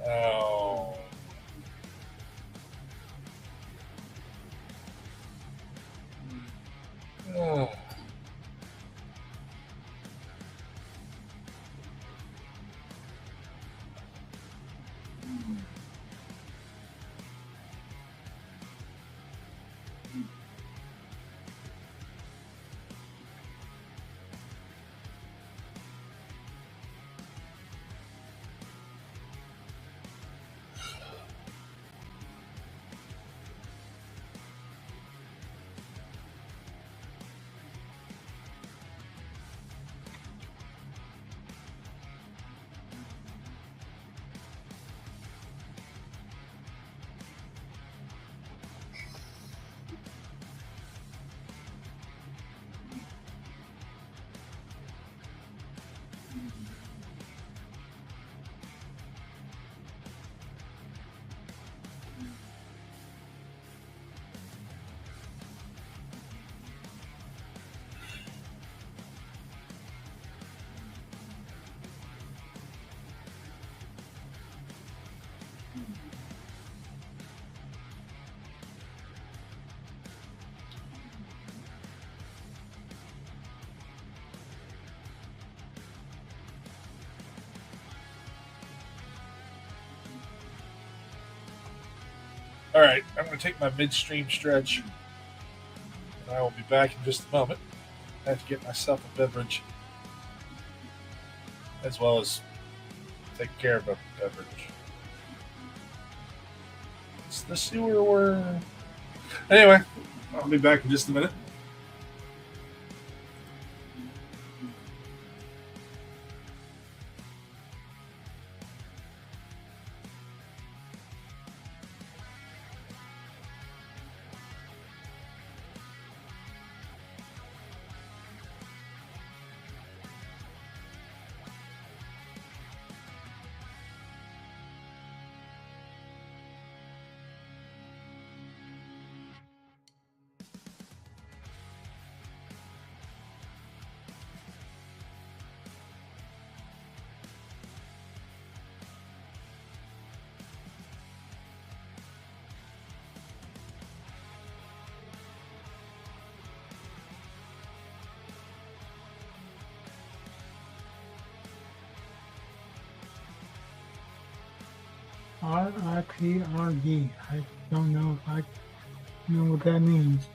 S1: oh. Oh. All right, I'm going to take my midstream stretch, and I will be back in just a moment. I have to get myself a beverage, as well as take care of a beverage. It's the sewer worm. Anyway, I'll be back in just a minute.
S2: RIPRD. I don't know if I know what that means.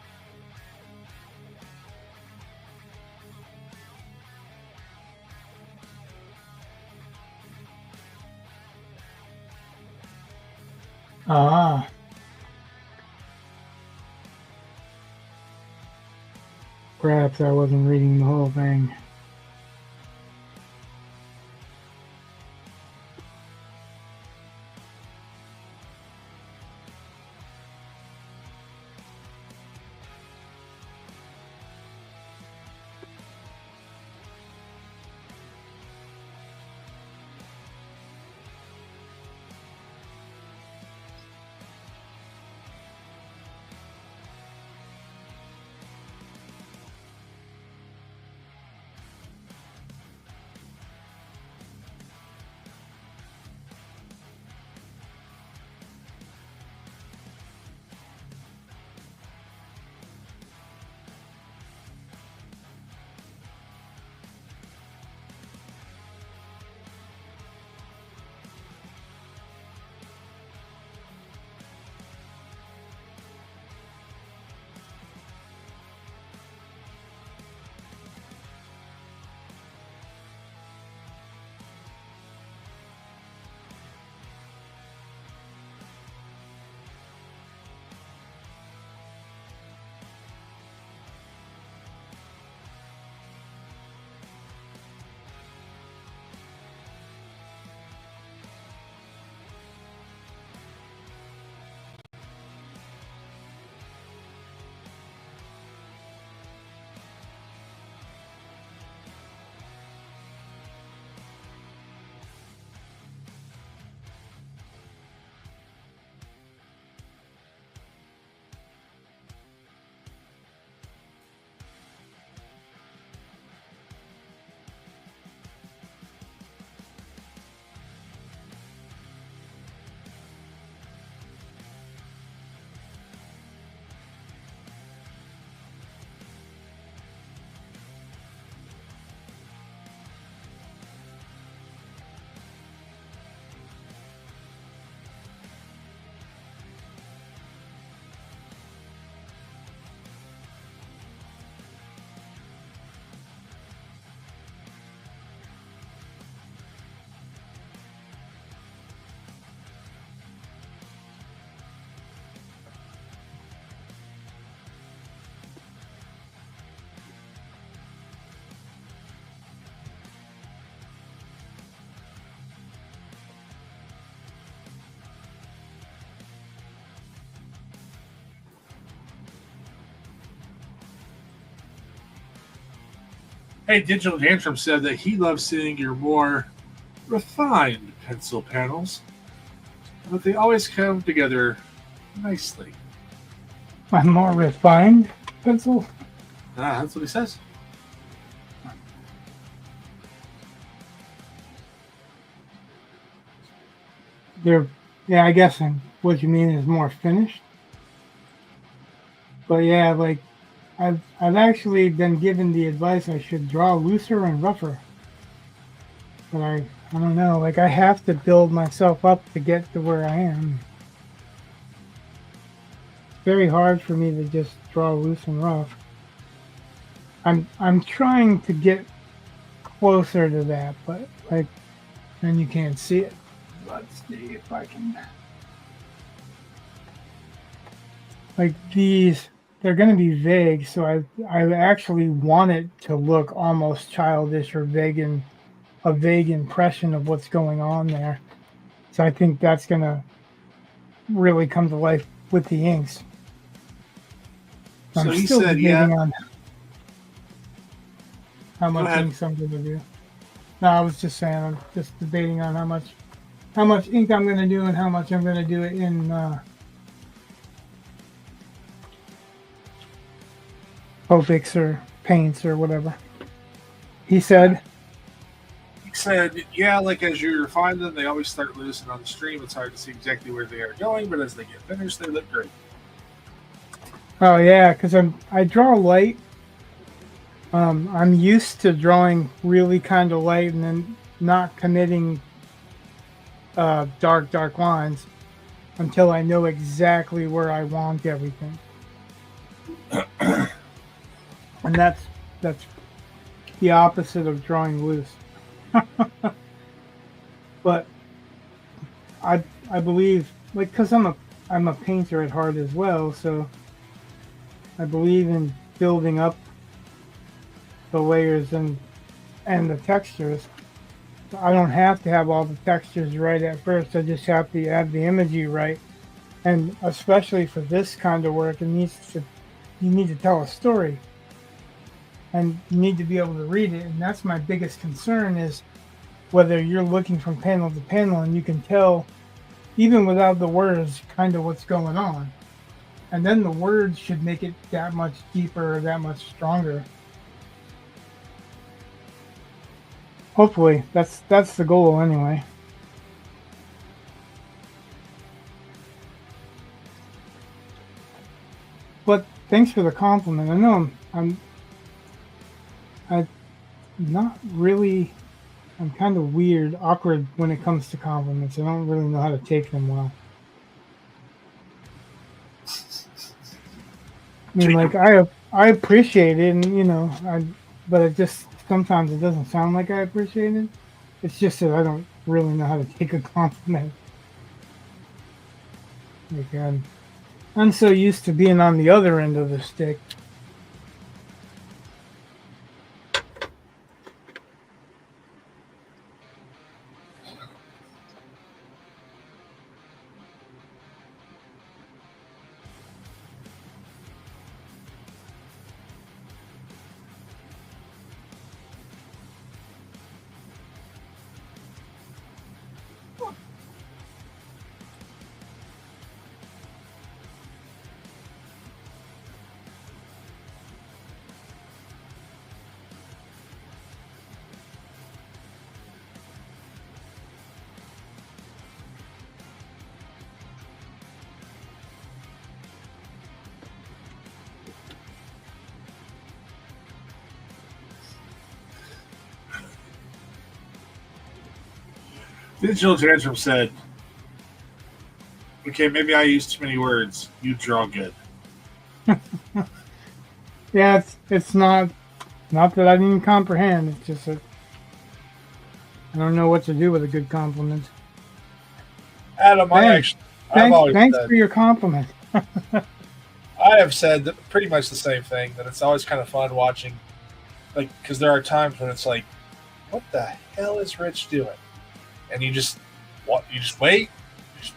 S2: Ah. Perhaps I wasn't reading the whole thing.
S4: Hey, Digital Tantrum said that he loves seeing your more refined pencil panels, but they always come together nicely.
S2: My more refined pencil.
S4: Ah, that's what he says.
S2: Yeah, I guess what you mean is more finished. But yeah, like I've actually been given the advice I should draw looser and rougher. But I don't know, like I have to build myself up to get to where I am. It's very hard for me to just draw loose and rough. I'm trying to get closer to that, but like then you can't see it. Let's see if I can. Like these, they're going to be vague, so I actually want it to look almost childish or vague, and a vague impression of what's going on there. So I think that's going to really come to life with the inks.
S4: So
S2: I'm
S4: he
S2: still
S4: said,
S2: debating
S4: yeah.
S2: on how much
S4: ahead.
S2: inks I'm going to do. No, I was just saying, I'm just debating on how much ink I'm going to do and how much I'm going to do it in Copics or paints or whatever. He said,
S4: Yeah, like as you refine them, they always start loose, and on the stream, it's hard to see exactly where they are going, but as they get finished, they look great.
S2: oh yeah, because I draw light. I'm used to drawing really kind of light and then not committing dark lines until I know exactly where I want everything. And that's the opposite of drawing loose. But I believe like, because I'm a painter at heart as well, so I believe in building up the layers and the textures. I don't have to have all the textures right at first. I just have to add the imagery right. And especially for this kind of work, you need to tell a story, and you need to be able to read it. And that's my biggest concern is whether you're looking from panel to panel and you can tell, even without the words, kind of what's going on. And then the words should make it that much deeper, or that much stronger. Hopefully, that's the goal anyway. But thanks for the compliment. I know I'm not really. I'm kind of weird, awkward when it comes to compliments. I don't really know how to take them well. I mean, like I appreciate it, and but it just sometimes it doesn't sound like I appreciate it. It's just that I don't really know how to take a compliment. Like I'm so used to being on the other end of the stick.
S4: Digital Tantrum said, okay, maybe I use too many words. You draw good.
S2: Yeah, it's not that I didn't comprehend. It's just that I don't know what to do with a good compliment.
S1: Adam, I've always
S2: Thanks
S1: said,
S2: for your compliment.
S1: I have said that pretty much the same thing. That it's always kind of fun watching, like, because there are times when it's like, what the hell is Rich doing? And you just wait,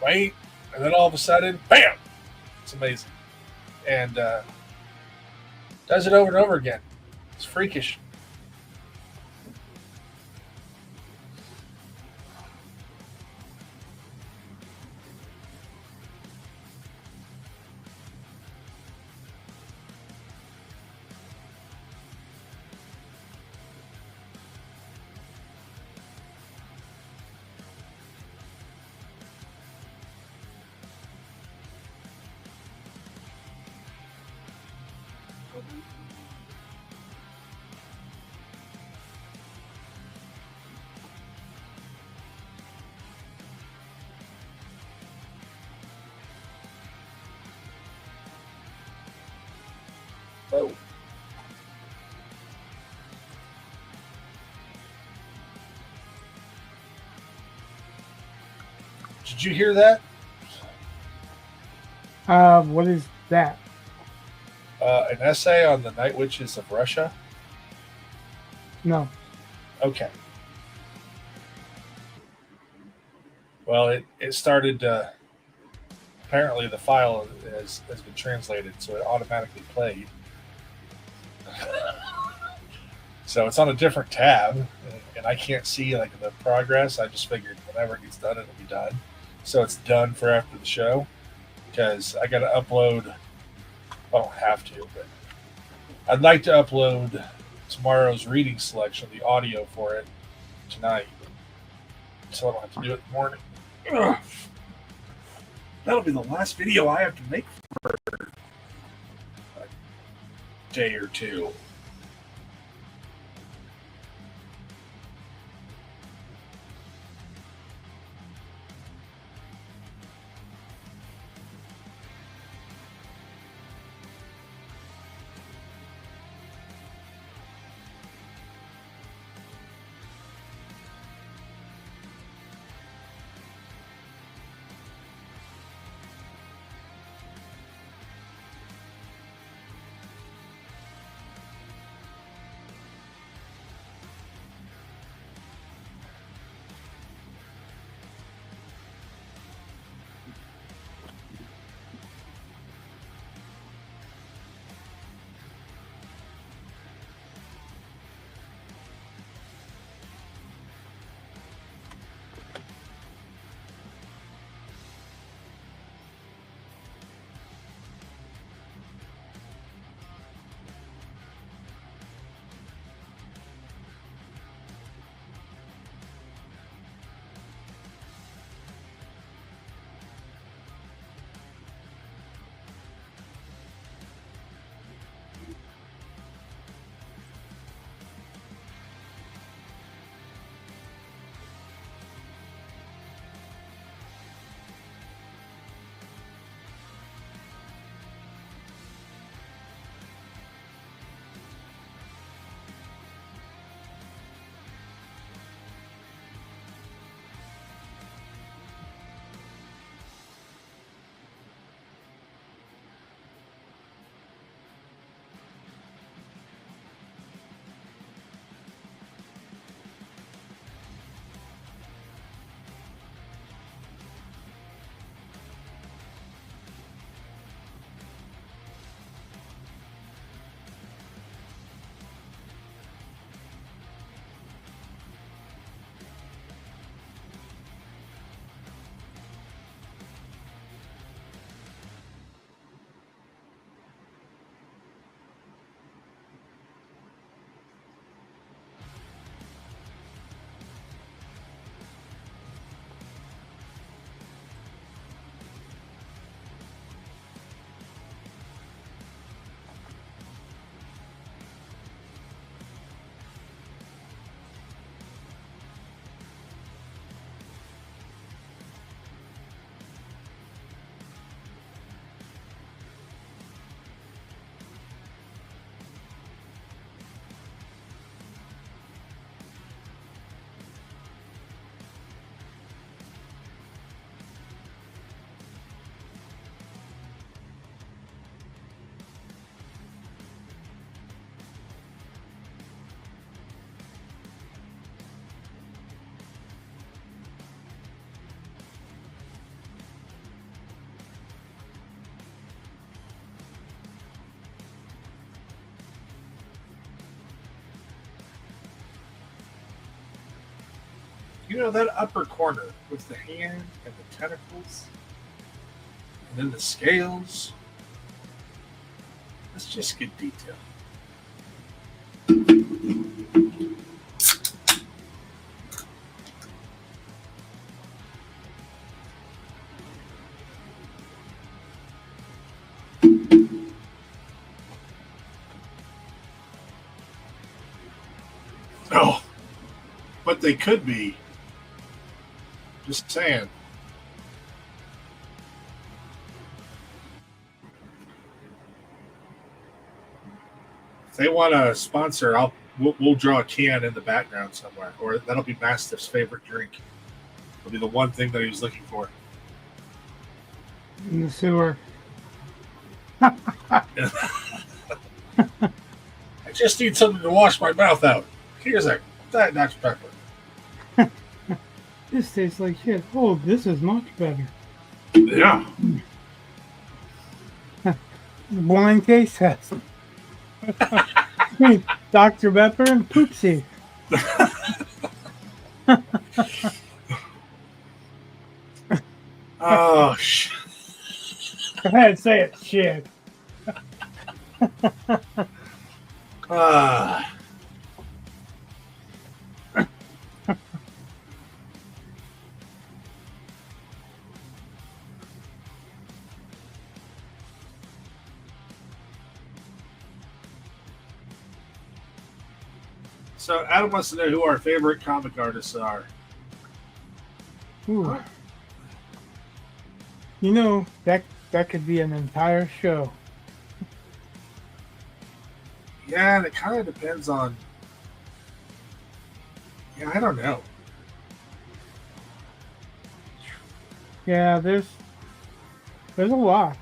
S1: and then all of a sudden, bam! It's amazing, and does it over and over again. It's freakish. Oh. Did you hear that?
S2: What is that?
S1: An essay on the night witches of Russia?
S2: No.
S1: Okay. Well, it started. Apparently, the file has been translated, so it automatically played. So it's on a different tab, and I can't see like the progress. I just figured whenever it gets done, it'll be done. So it's done for after the show because I got to upload. I don't have to, but I'd like to upload tomorrow's reading selection, the audio for it, tonight, so I don't have to do it in the morning. Ugh. That'll be the last video I have to make for a day or two.
S4: You know, that upper corner with the hand and the tentacles, and then the scales. That's just good detail. Oh, but they could be. Just saying. If they want to sponsor, we'll draw a can in the background somewhere, or that'll be Mastiff's favorite drink. It'll be the one thing that he was looking for.
S2: In the sewer.
S4: I just need something to wash my mouth out. Here's a Diet Dr. Pepper.
S2: This tastes like shit. Oh, this is much better.
S4: Yeah.
S2: Blind taste test. Dr. Pepper and Poopsie.
S4: Oh, shit.
S2: Go ahead, say it. Shit.
S4: So Adam wants to know who our favorite comic artists are.
S2: Ooh. You know, that could be an entire show.
S4: Yeah, and it kind of depends on. Yeah, I don't know.
S2: Yeah, there's a lot.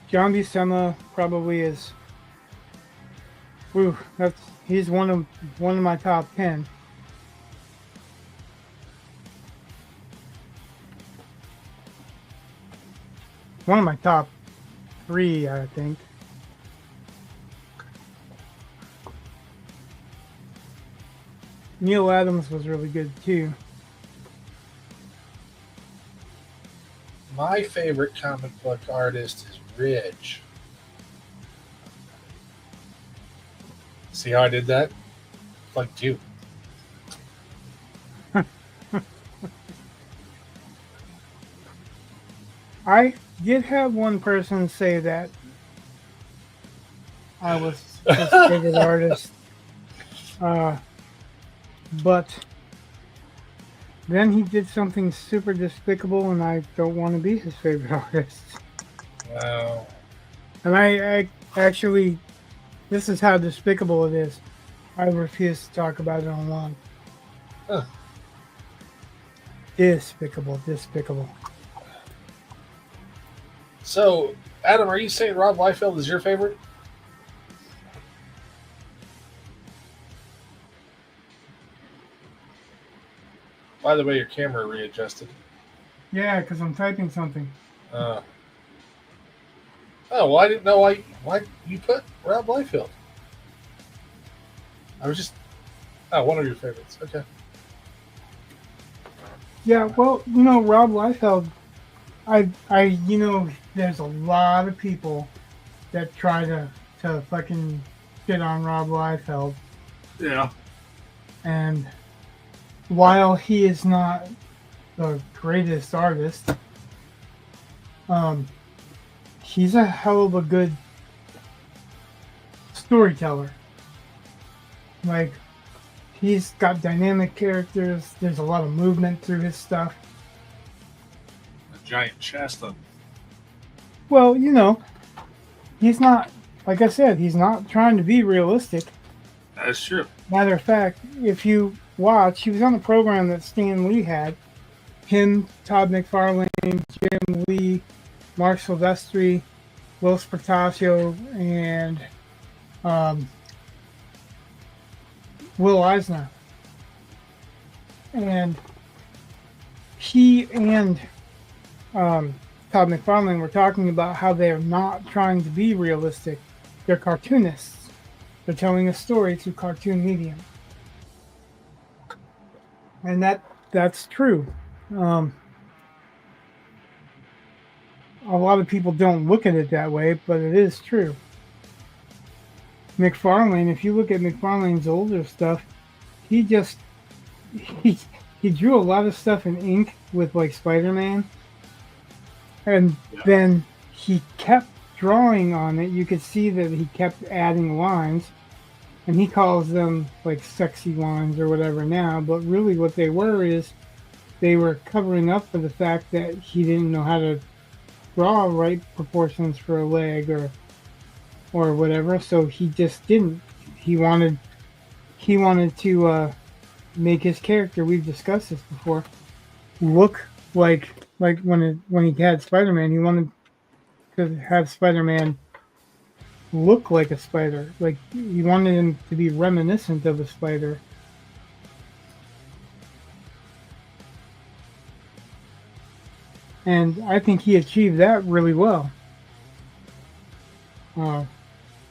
S2: John Buscema probably is. Ooh, he's one of my top 10. One of my top 3, I think. Neil Adams was really good too.
S1: My favorite comic book artist is Ridge. See how I did that? Like you.
S2: I did have one person say that I was his favorite artist, but then he did something super despicable, and I don't want to be his favorite artist.
S1: Wow.
S2: And I actually, this is how despicable it is. I refuse to talk about it online.
S1: Huh.
S2: Despicable.
S1: So, Adam, are you saying Rob Liefeld is your favorite? By the way, your camera readjusted.
S2: Yeah, because I'm typing something.
S1: Oh, well, I didn't know why you put Rob Liefeld. I was just... Oh, one of your favorites. Okay.
S2: Yeah, well, you know, Rob Liefeld, you know, there's a lot of people that try to fucking shit on Rob Liefeld.
S4: Yeah.
S2: And while he is not the greatest artist, he's a hell of a good storyteller. Like, he's got dynamic characters. There's a lot of movement through his stuff.
S4: A giant chest on.
S2: Well, you know, he's not, like I said, he's not trying to be realistic.
S4: That's true.
S2: Matter of fact, if you watch, he was on the program that Stan Lee had. Him, Todd McFarlane, Jim Lee, Mark Silvestri, Will Spartaccio, and Will Eisner. And he and Todd McFarlane were talking about how they're not trying to be realistic. They're cartoonists. They're telling a story through cartoon medium, and that's true. Um, a lot of people don't look at it that way, but it is true. McFarlane, if you look at McFarlane's older stuff, he just he he drew a lot of stuff in ink with like Spider-Man, and then he kept drawing on it. You could see that he kept adding lines, and he calls them like sexy lines or whatever now, but really what they were is they were covering up for the fact that he didn't know how to draw right proportions for a leg or whatever, so he just didn't. He wanted to make his character, we've discussed this before, look like when he had Spider-Man, he wanted to have Spider-Man look like a spider. Like he wanted him to be reminiscent of a spider. And I think he achieved that really well. Rob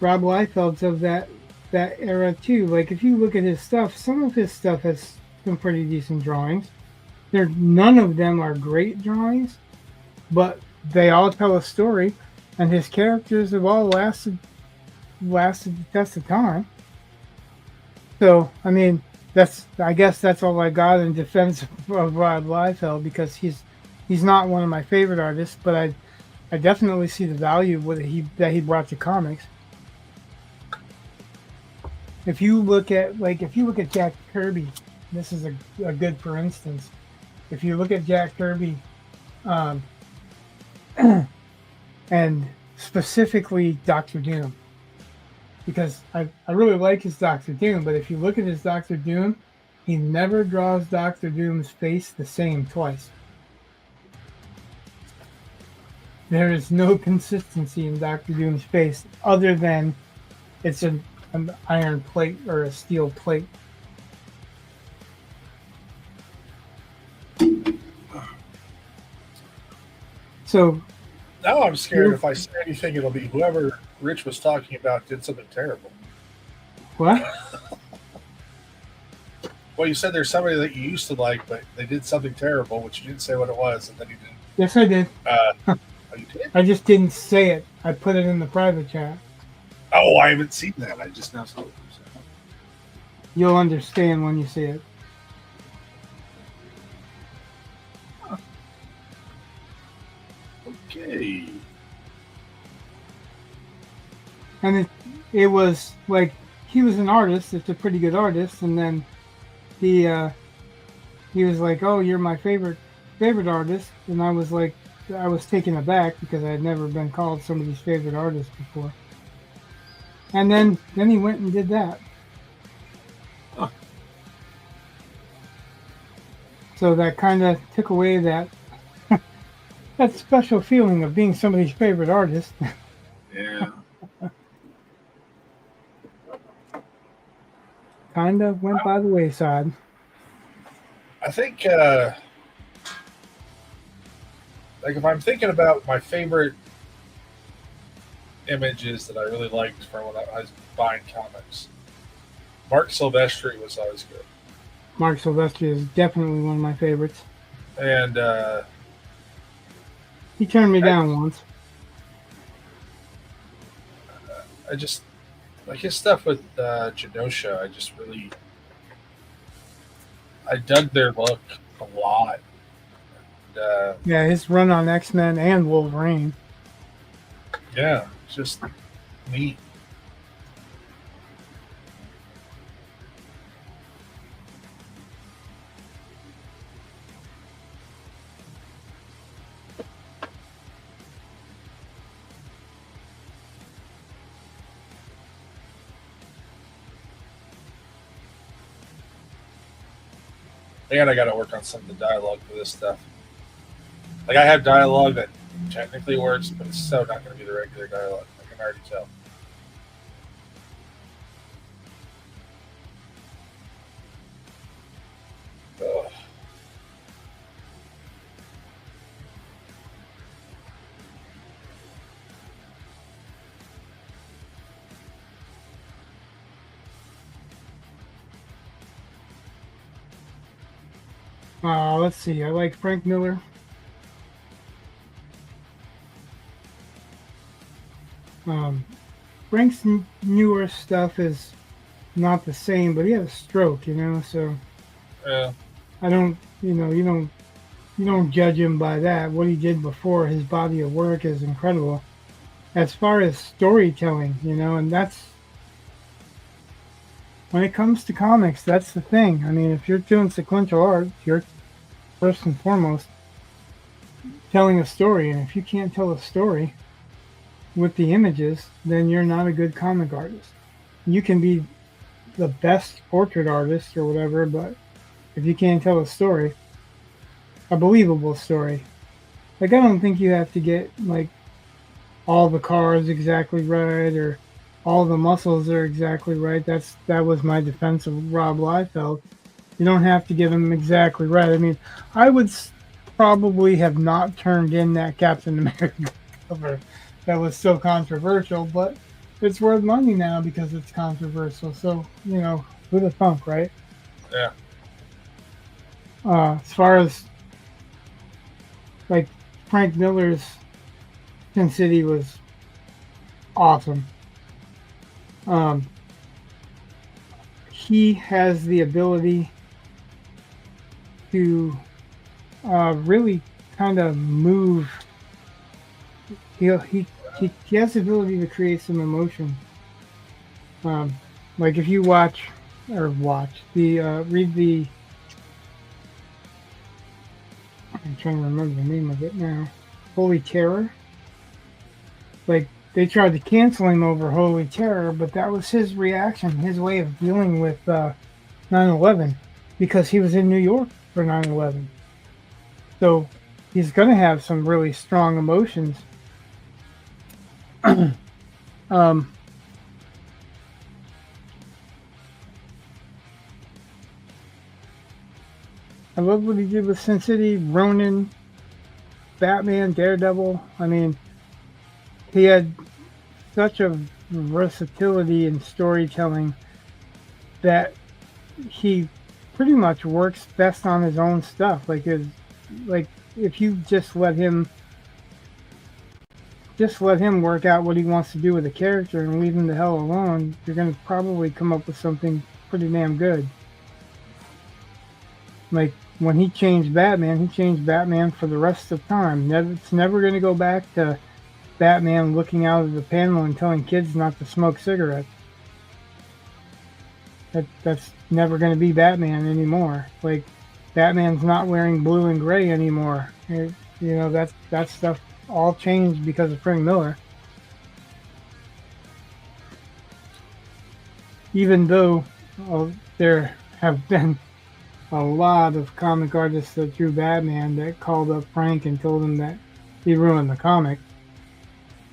S2: Liefeld's of that era too. Like if you look at his stuff, some of his stuff has some pretty decent drawings. None of them are great drawings, but they all tell a story, and his characters have all lasted the test of time. So I mean, I guess that's all I got in defense of Rob Liefeld, because he's not one of my favorite artists, but I definitely see the value of what he brought to comics. If you look at Jack Kirby, this is a good for instance. If you look at Jack Kirby, and specifically Doctor Doom, because I really like his Doctor Doom, but if you look at his Doctor Doom, he never draws Doctor Doom's face the same twice. There is no consistency in Doctor Doom's face other than it's an iron plate or a steel plate. So
S1: now I'm scared if I say anything, it'll be whoever Rich was talking about did something terrible.
S2: What?
S1: Well, you said there's somebody that you used to like, but they did something terrible, which you didn't say what it was, and then you didn't.
S2: Yes, I did.
S1: Oh, you did?
S2: I just didn't say it. I put it in the private chat.
S1: Oh, I haven't seen that. I just now saw it.
S2: You'll understand when you see it.
S1: Okay.
S2: And it was like he was an artist. It's a pretty good artist, and then he was like, "Oh, you're my favorite artist," and I was like, I was taken aback because I had never been called somebody's favorite artist before. And then he went and did that.
S1: Huh.
S2: So that kind of took away that that special feeling of being somebody's favorite artist.
S1: Yeah.
S2: Kind of went by the wayside.
S1: I think, like, if I'm thinking about my favorite images that I really liked from when I was buying comics, Mark Silvestri was always good.
S2: Mark Silvestri is definitely one of my favorites.
S1: And
S2: he turned me down once.
S1: I just like his stuff with 𝕄𝔸𝕊𝔽. I just really, I dug their look a lot. And,
S2: Yeah, his run on X-Men and Wolverine.
S1: yeah, it's just neat. And I got to work on some of the dialogue for this stuff. Like, I have dialogue that technically works, but it's so not going to be the regular dialogue. I can already tell. Ugh.
S2: Let's see. I like Frank Miller. Frank's newer stuff is not the same, but he had a stroke, you know. So
S1: Yeah.
S2: I don't, you don't judge him by that. What he did before, his body of work is incredible. As far as storytelling, and that's when it comes to comics, that's the thing. I mean, if you're doing sequential art, you're first and foremost telling a story, and if you can't tell a story with the images, then you're not a good comic artist. You can be the best portrait artist or whatever, but if you can't tell a story, a believable story, like I don't think you have to get like all the cars exactly right or all the muscles are exactly right. That was my defense of Rob Liefeld. You don't have to get them exactly right. I mean, I would probably have not turned in that Captain America cover that was so controversial, but it's worth money now because it's controversial. So, who the thunk, right?
S1: Yeah.
S2: As far as like Frank Miller's Sin City was awesome. He has the ability to really kind of move. He has the ability to create some emotion. Like if you read the. I'm trying to remember the name of it now. Holy Terror. Like they tried to cancel him over Holy Terror, but that was his reaction, his way of dealing with 9/11, because he was in New York for 9/11. So he's going to have some really strong emotions. I love what he did with Sin City, Ronin, Batman, Daredevil. I mean, he had such a versatility in storytelling that he pretty much works best on his own stuff. Like if you just let him work out what he wants to do with a character and leave him the hell alone, you're going to probably come up with something pretty damn good. Like when he changed Batman for the rest of time. It's never going to go back to Batman looking out of the panel and telling kids not to smoke cigarettes. That's never going to be Batman anymore. Like Batman's not wearing blue and gray anymore. That stuff all changed because of Frank Miller. Even though there have been a lot of comic artists that drew Batman that called up Frank and told him that he ruined the comic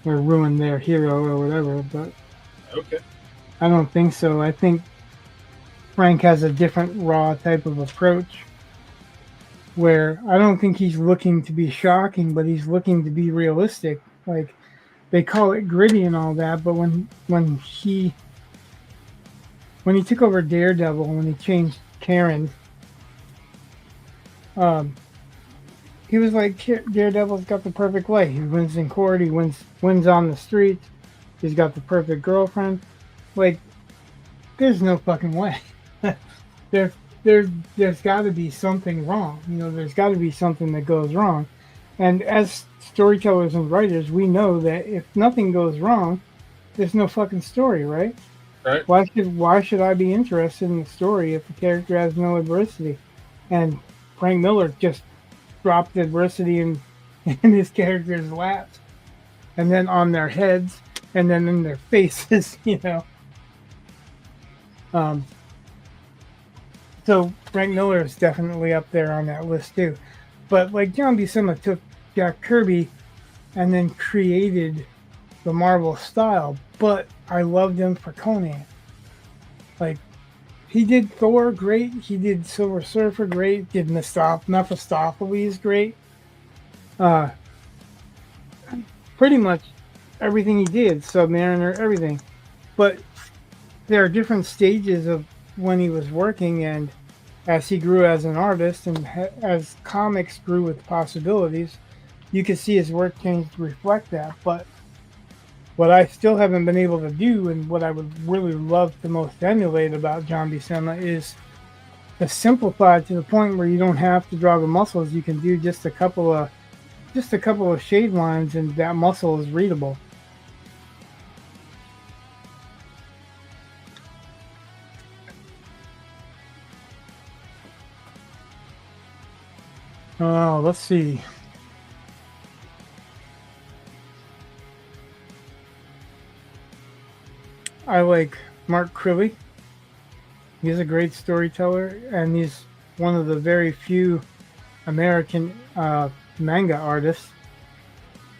S2: or ruined their hero or whatever, but
S1: Okay.
S2: I don't think so. I think Frank has a different raw type of approach where I don't think he's looking to be shocking, but he's looking to be realistic. Like they call it gritty and all that, but when he took over Daredevil, when he changed Karen, he was like, Daredevil's got the perfect way. He wins in court. He wins on the streets. He's got the perfect girlfriend. Like, there's no fucking way. There's got to be something wrong. There's got to be something that goes wrong. And as storytellers and writers, we know that if nothing goes wrong, there's no fucking story, right?
S1: Right.
S2: Why should I be interested in the story if the character has no adversity? And Frank Miller just dropped adversity in his character's laps, and then on their heads, and then in their faces, So Frank Miller is definitely up there on that list too. But like John Buscema took Jack Kirby and then created the Marvel style, but I loved him for Conan. Like he did Thor great, he did Silver Surfer great, did Mephistopheles great. Pretty much everything he did, Submariner, everything. But there are different stages of when he was working, and as he grew as an artist and as comics grew with possibilities, you could see his work change to reflect that. But what I still haven't been able to do, and what I would really love to most emulate about John Buscema, is to simplify it to the point where you don't have to draw the muscles. You can do just a couple of shade lines, and that muscle is readable. Oh, let's see. I like Mark Crilley. He's a great storyteller, and he's one of the very few American manga artists.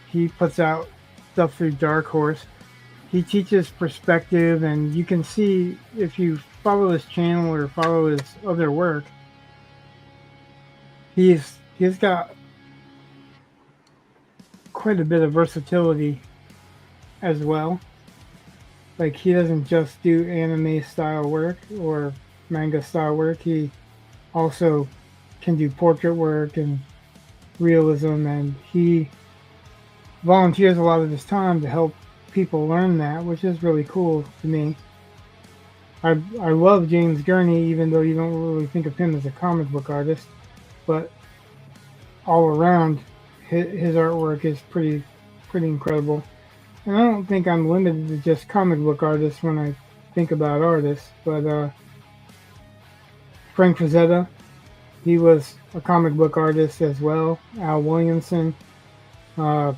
S2: He puts out stuff through Dark Horse. He teaches perspective, and you can see if you follow his channel or follow his other work, he's got quite a bit of versatility as well. Like, he doesn't just do anime style work or manga style work. He also can do portrait work and realism, and he volunteers a lot of his time to help people learn that, which is really cool to me. I love James Gurney, even though you don't really think of him as a comic book artist, but all around his artwork is pretty incredible. And I don't think I'm limited to just comic book artists when I think about artists, but Frank Frazetta, he was a comic book artist as well. Al Williamson, Wally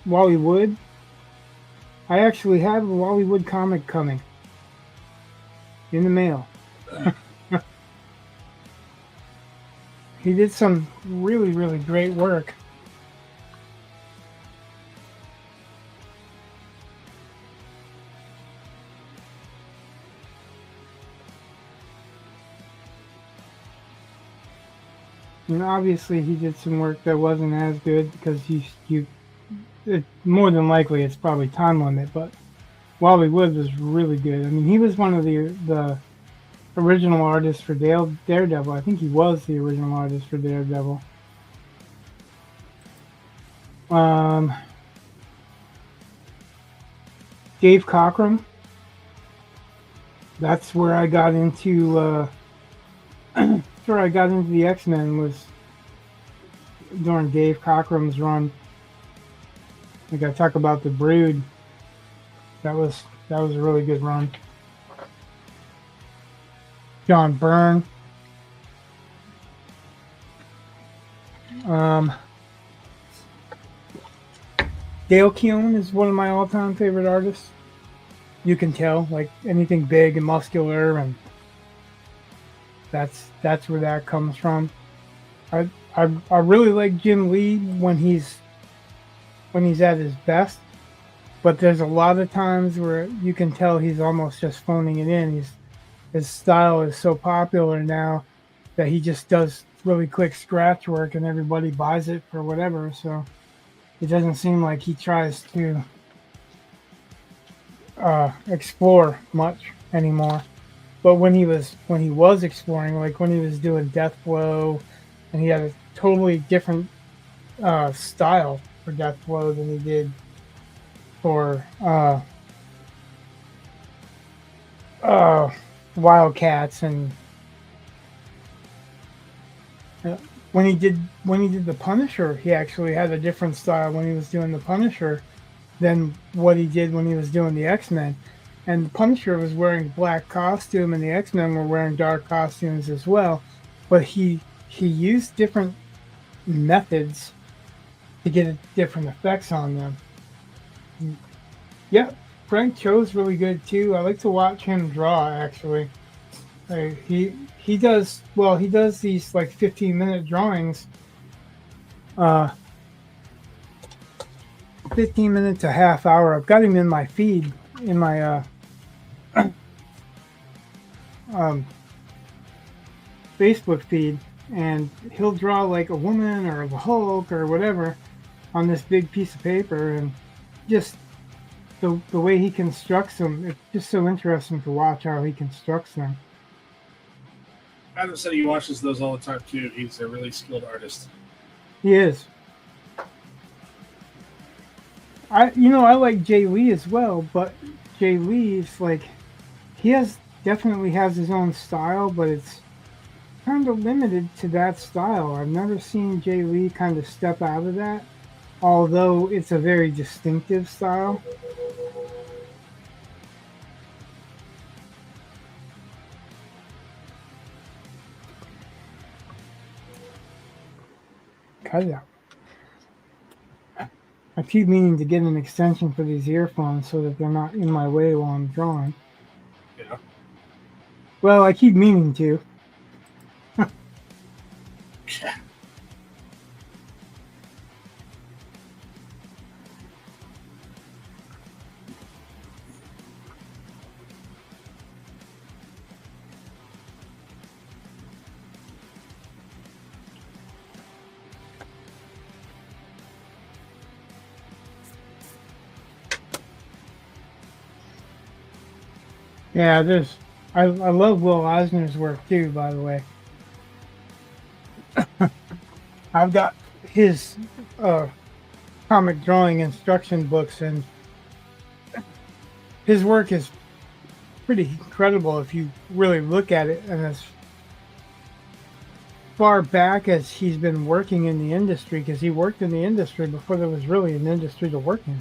S2: Wood. I actually have a Wally Wood comic coming in the mail. He did some really, really great work. And obviously he did some work that wasn't as good because more than likely it's probably time limit, but Wally Wood was really good. I mean, he was one of the original artists for Daredevil. I think he was the original artist for Daredevil. Dave Cockrum. That's where I got into the X-Men, was during Dave Cockrum's run. Like, I talk about the Brood. That was a really good run. John Byrne. Dale Keown is one of my all-time favorite artists. You can tell, like, anything big and muscular, and that's where that comes from. I really like Jim Lee when he's at his best, but there's a lot of times where you can tell he's almost just phoning it in. His style is so popular now that he just does really quick scratch work and everybody buys it for whatever. So it doesn't seem like he tries to explore much anymore. But when he was exploring, like when he was doing Death Blow, and he had a totally different style for Death Blow than he did for Wildcats, and when he did the Punisher, he actually had a different style when he was doing the Punisher than what he did when he was doing the X-Men. And the Punisher was wearing black costume, and the X-Men were wearing dark costumes as well. But he used different methods to get different effects on them. Yeah, Frank Cho's really good too. I like to watch him draw, actually. He does these like 15-minute drawings. 15 minutes to half hour. I've got him in my feed, in my Facebook feed, and he'll draw like a woman or the Hulk or whatever on this big piece of paper, and just the way he constructs them, it's just so interesting to watch how he constructs them.
S4: Adam said he watches those all the time too. He's a really skilled artist.
S2: He is. I like Jay Lee as well, but Jay Lee is like definitely has his own style, but it's kind of limited to that style. I've never seen Jay Lee kind of step out of that, although it's a very distinctive style. Cut it out. I keep meaning to get an extension for these earphones so that they're not in my way while I'm drawing.
S4: Yeah.
S2: Well, I keep meaning to. Yeah, I love Will Eisner's work too, by the way. I've got his comic drawing instruction books, and his work is pretty incredible if you really look at it. And as far back as he's been working in the industry, because he worked in the industry before there was really an industry to work in.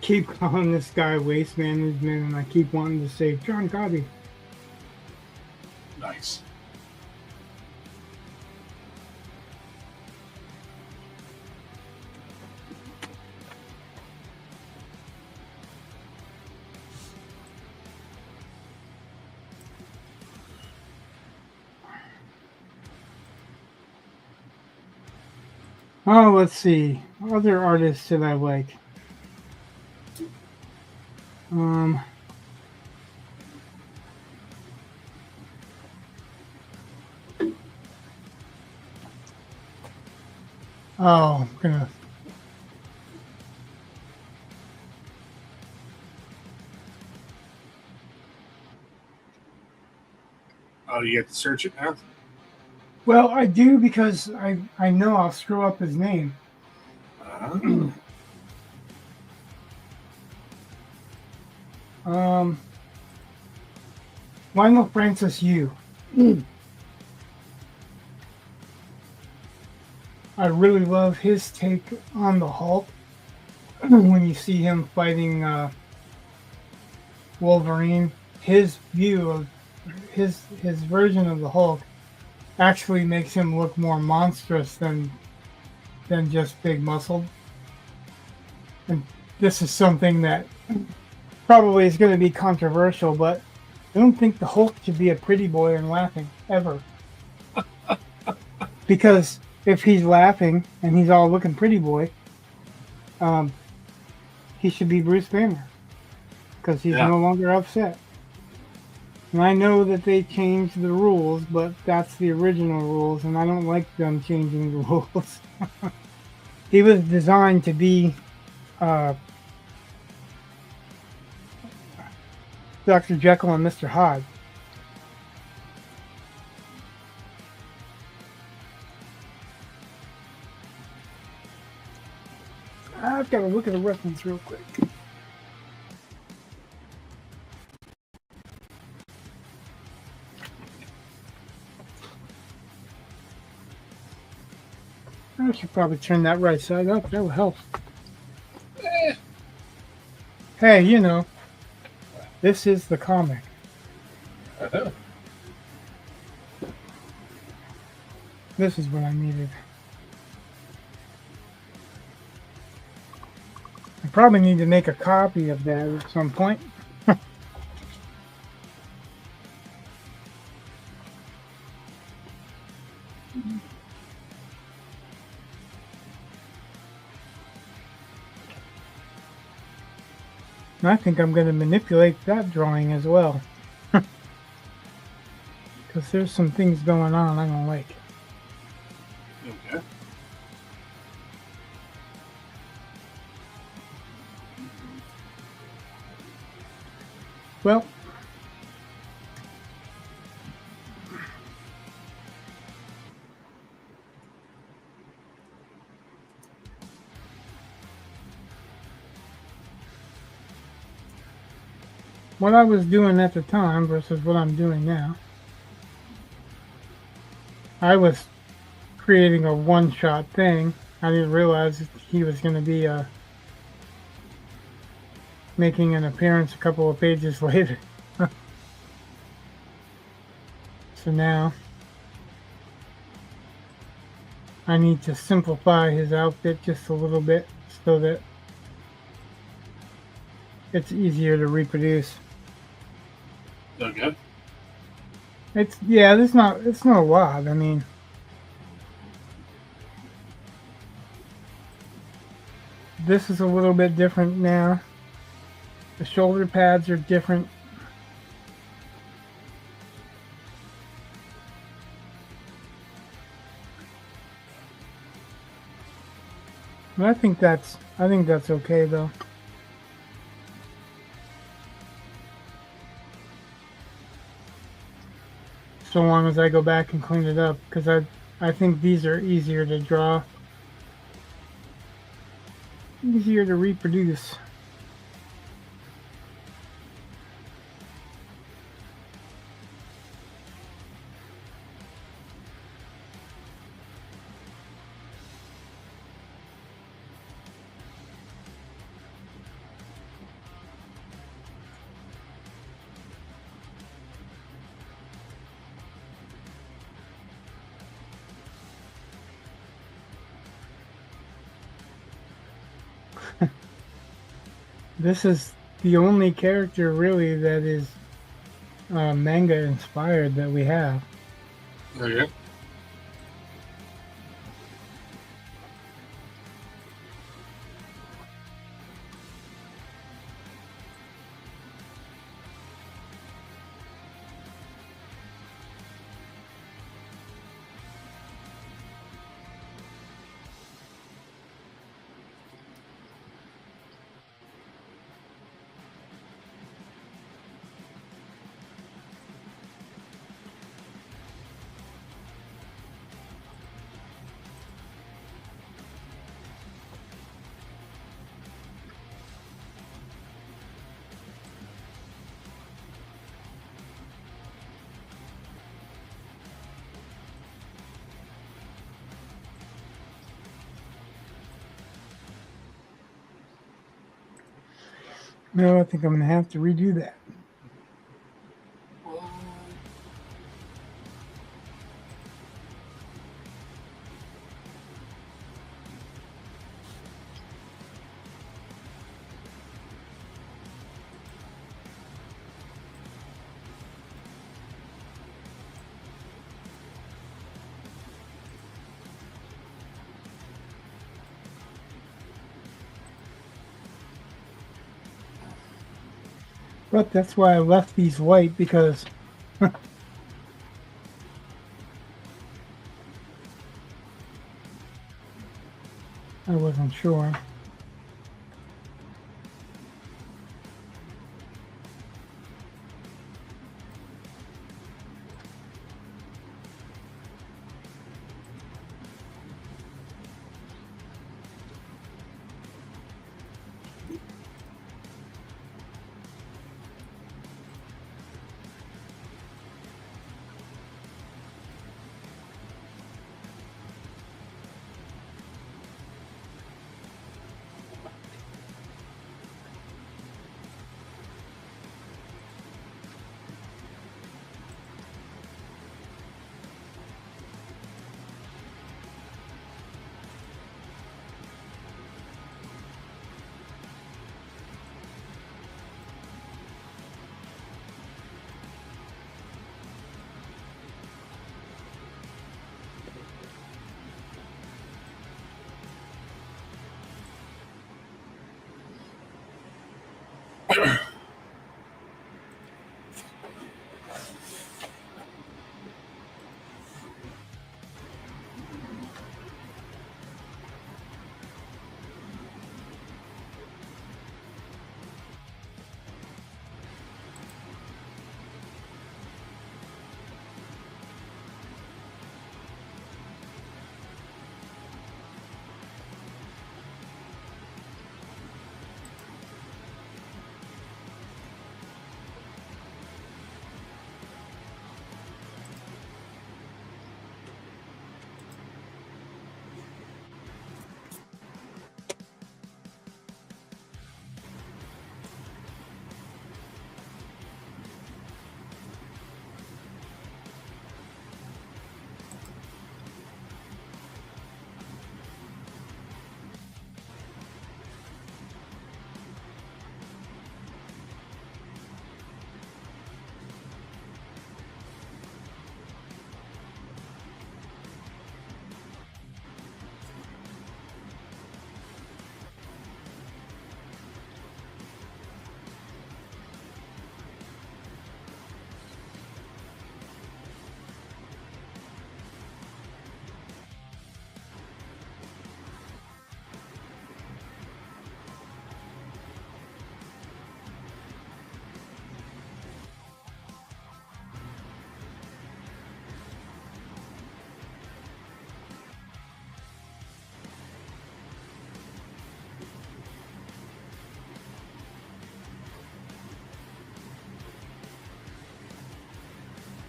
S2: Keep calling this guy waste management, and I keep wanting to say John Gotti.
S4: Nice.
S2: Oh, let's see. Other artists that I like. I'm gonna.
S4: Oh, you have to search it now?
S2: Well, I do because I know I'll screw up his name. Lionel Francis Yu. I really love his take on the Hulk when you see him fighting Wolverine. His view of his version of the Hulk actually makes him look more monstrous than just big muscled. And this is something that probably is going to be controversial, but I don't think the Hulk should be a pretty boy and laughing ever. Because if he's laughing and he's all looking pretty boy, he should be Bruce Banner because he's no longer upset. And I know that they changed the rules, but that's the original rules, and I don't like them changing the rules. He was designed to be Dr. Jekyll and Mr. Hyde. I've got to look at the reference real quick. I should probably turn that right side up. That will help. Hey, you know, this is the comic.
S1: I know.
S2: This is what I needed. probably need to make a copy of that at some point. And I think I'm going to manipulate that drawing as well. Because there's some things going on I don't like.
S4: Okay.
S2: Well, what I was doing at the time versus what I'm doing now. I was creating a one-shot thing. I didn't realize he was going to be making an appearance a couple of pages later. So now I need to simplify his outfit just a little bit so that it's easier to reproduce.
S4: Okay.
S2: It's not a lot. I mean, this is a little bit different now. The shoulder pads are different. But I think that's okay though. So long as I go back and clean it up, because I think these are easier to draw, easier to reproduce. This is the only character really that is manga inspired that we have.
S4: Okay.
S2: No, I think I'm gonna have to redo that. But that's why I left these white, because I wasn't sure.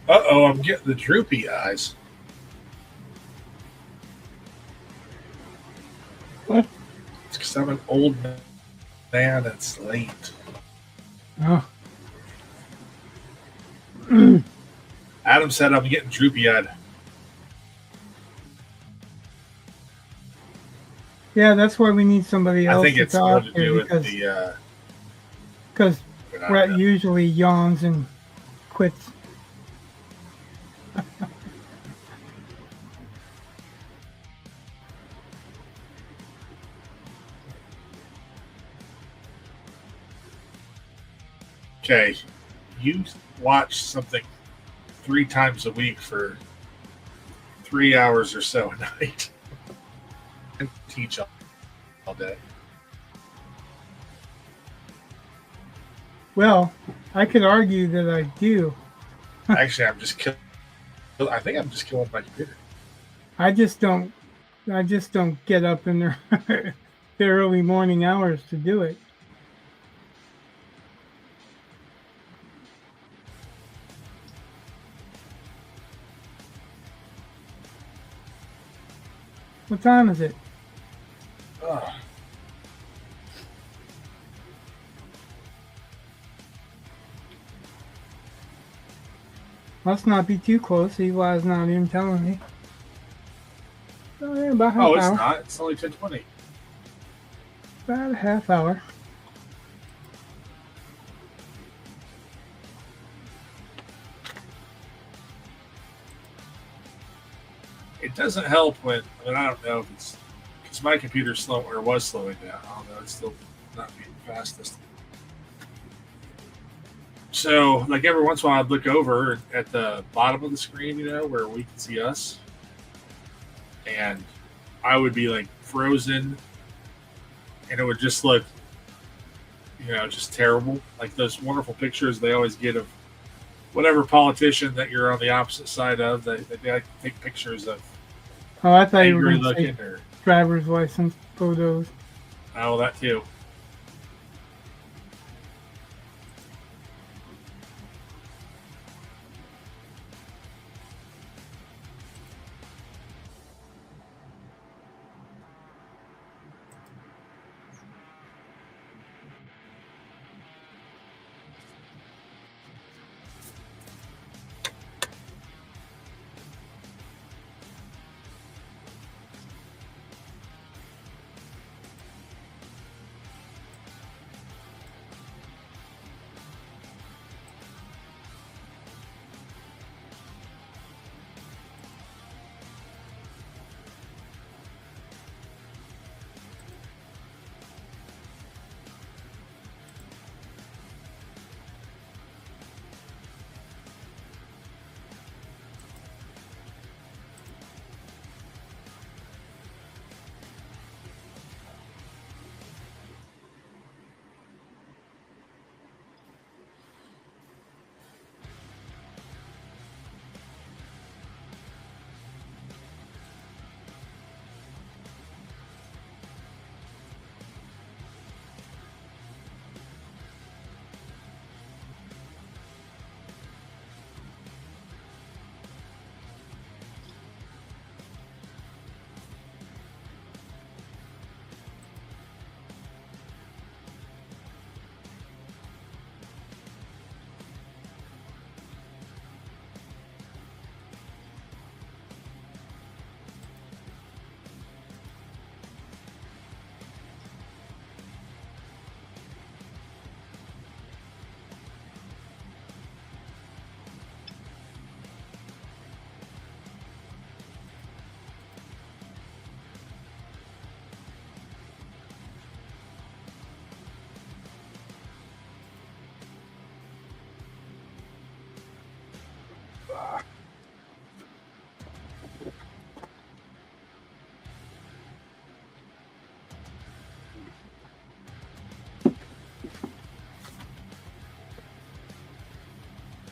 S1: Uh-oh, I'm getting the droopy eyes.
S2: What?
S1: It's because I'm an old man. It's late.
S2: Oh.
S1: Adam said I'm getting droopy eyed.
S2: Yeah, that's why we need somebody else
S1: I think
S2: to
S1: it's more
S2: talk
S1: to do with
S2: because
S1: the.
S2: because Brett usually yawns and quits.
S1: Okay, you watch something 3 times a week for 3 hours or so a night and teach all day.
S2: Well, I could argue that I do.
S1: Actually, I'm just killing. I think I'm just killing my computer.
S2: I just don't get up in the the early morning hours to do it. What time is it?
S1: Ugh.
S2: Must not be too close. Eli's not even telling me. Oh, yeah, about half
S1: Oh, it's
S2: hour.
S1: not. It's only 10:20.
S2: About a half hour.
S1: It doesn't help when I don't know if it's because my computer's slow or was slowing down. I don't know. It's still not being fastest. So, like every once in a while, I'd look over at the bottom of the screen, where we can see us, and I would be like frozen, and it would just look, just terrible. Like those wonderful pictures they always get of whatever politician that you're on the opposite side of. They like to take pictures of
S2: Oh, I thought you were
S1: angry
S2: going to say
S1: looking or
S2: driver's license photos.
S1: oh, that too.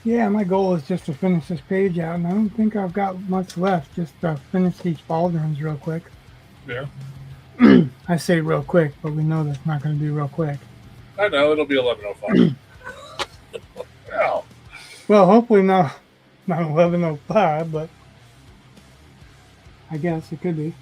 S2: Yeah, my goal is just to finish this page out, and I don't think I've got much left. Just finish these pauldrons real quick.
S1: Yeah.
S2: I say real quick, but we know that's not going to be real quick.
S1: I know it'll be 11:05. Well,
S2: Well, hopefully not 11:05, but I guess it could be.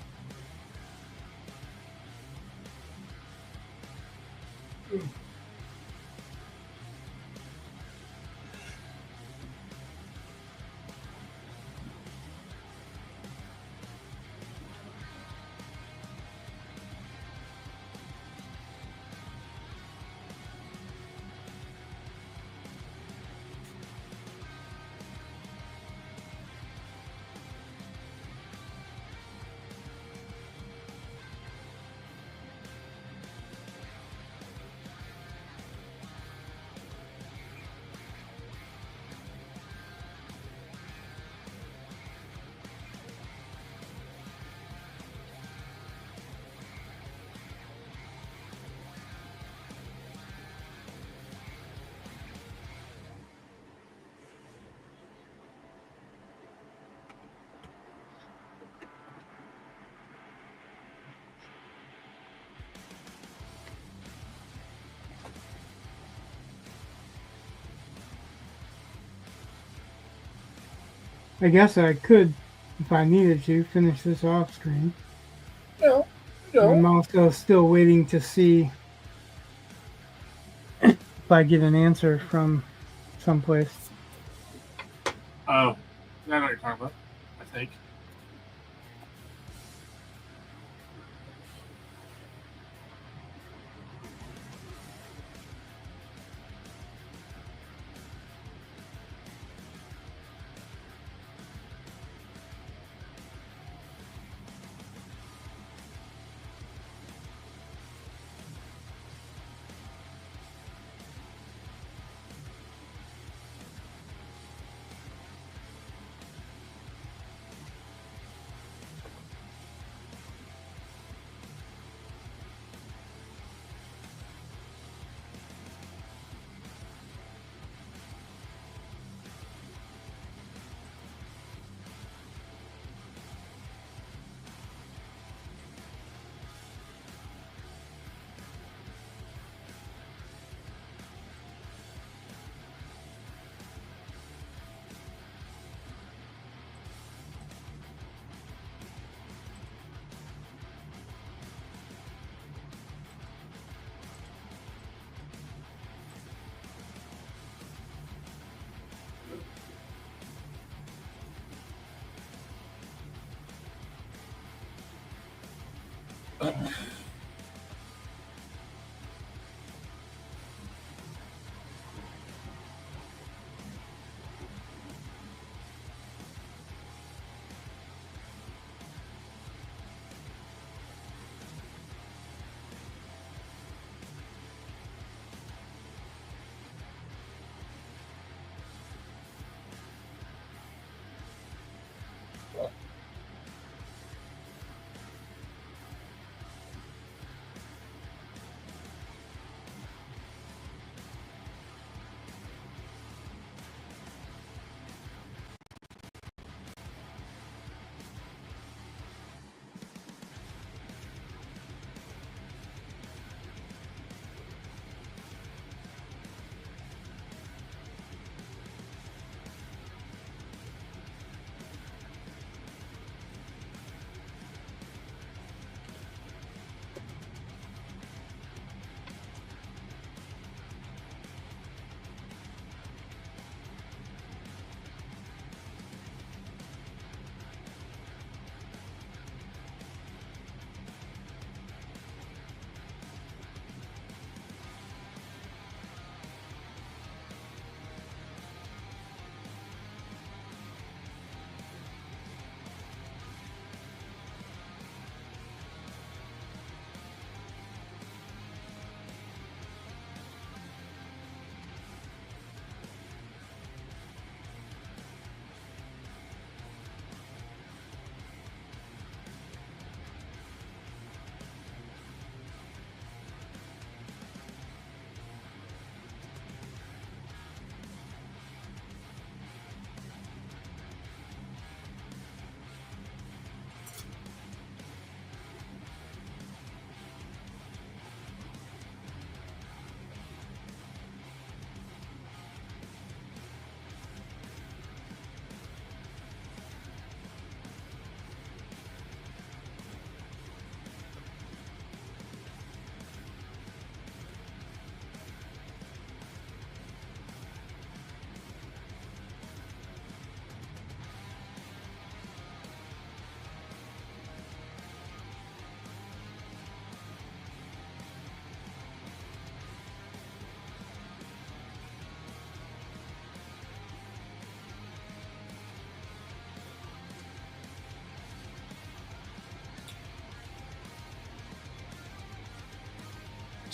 S2: I guess I could, if I needed to, finish this off screen.
S1: no,
S2: I'm
S1: no.
S2: also still waiting to see if I get an answer from someplace.
S4: Oh, I know what you're talking about. I think.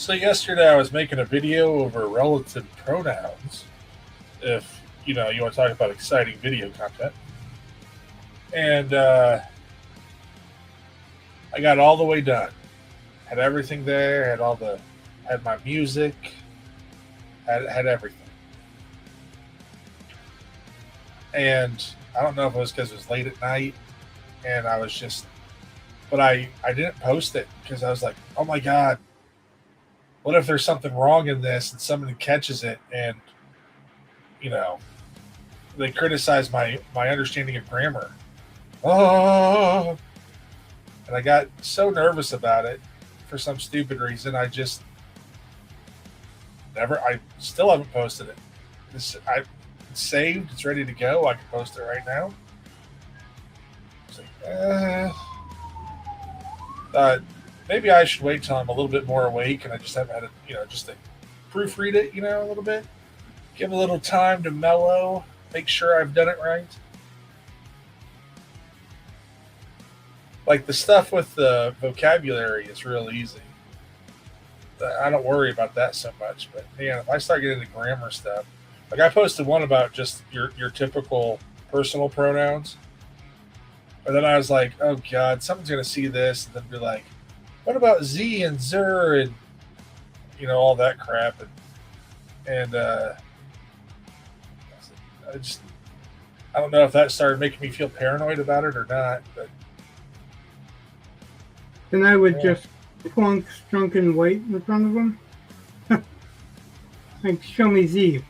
S1: So yesterday I was making a video over relative pronouns. If you want to talk about exciting video content, and I got all the way done. Had everything there. Had my music. Had everything. And I don't know if it was because it was late at night, and I was just, but I didn't post it because I was like, oh my god, what if there's something wrong in this and somebody catches it and they criticize my understanding of grammar. Oh, and I got so nervous about it for some stupid reason. I still haven't posted it. It's saved. It's ready to go. I can post it right now. It's like, maybe I should wait till I'm a little bit more awake and I just haven't had just to proofread it, a little bit. Give a little time to mellow. Make sure I've done it right. Like the stuff with the vocabulary is real easy. I don't worry about that so much. But man, if I start getting into grammar stuff, like I posted one about just your typical personal pronouns. And then I was like, oh God, someone's going to see this and then be like, what about Z and Zer and, all that crap. And I don't know if that started making me feel paranoid about it or not. But
S2: then I would just plunk drunken white in front of them. Like, show me Z.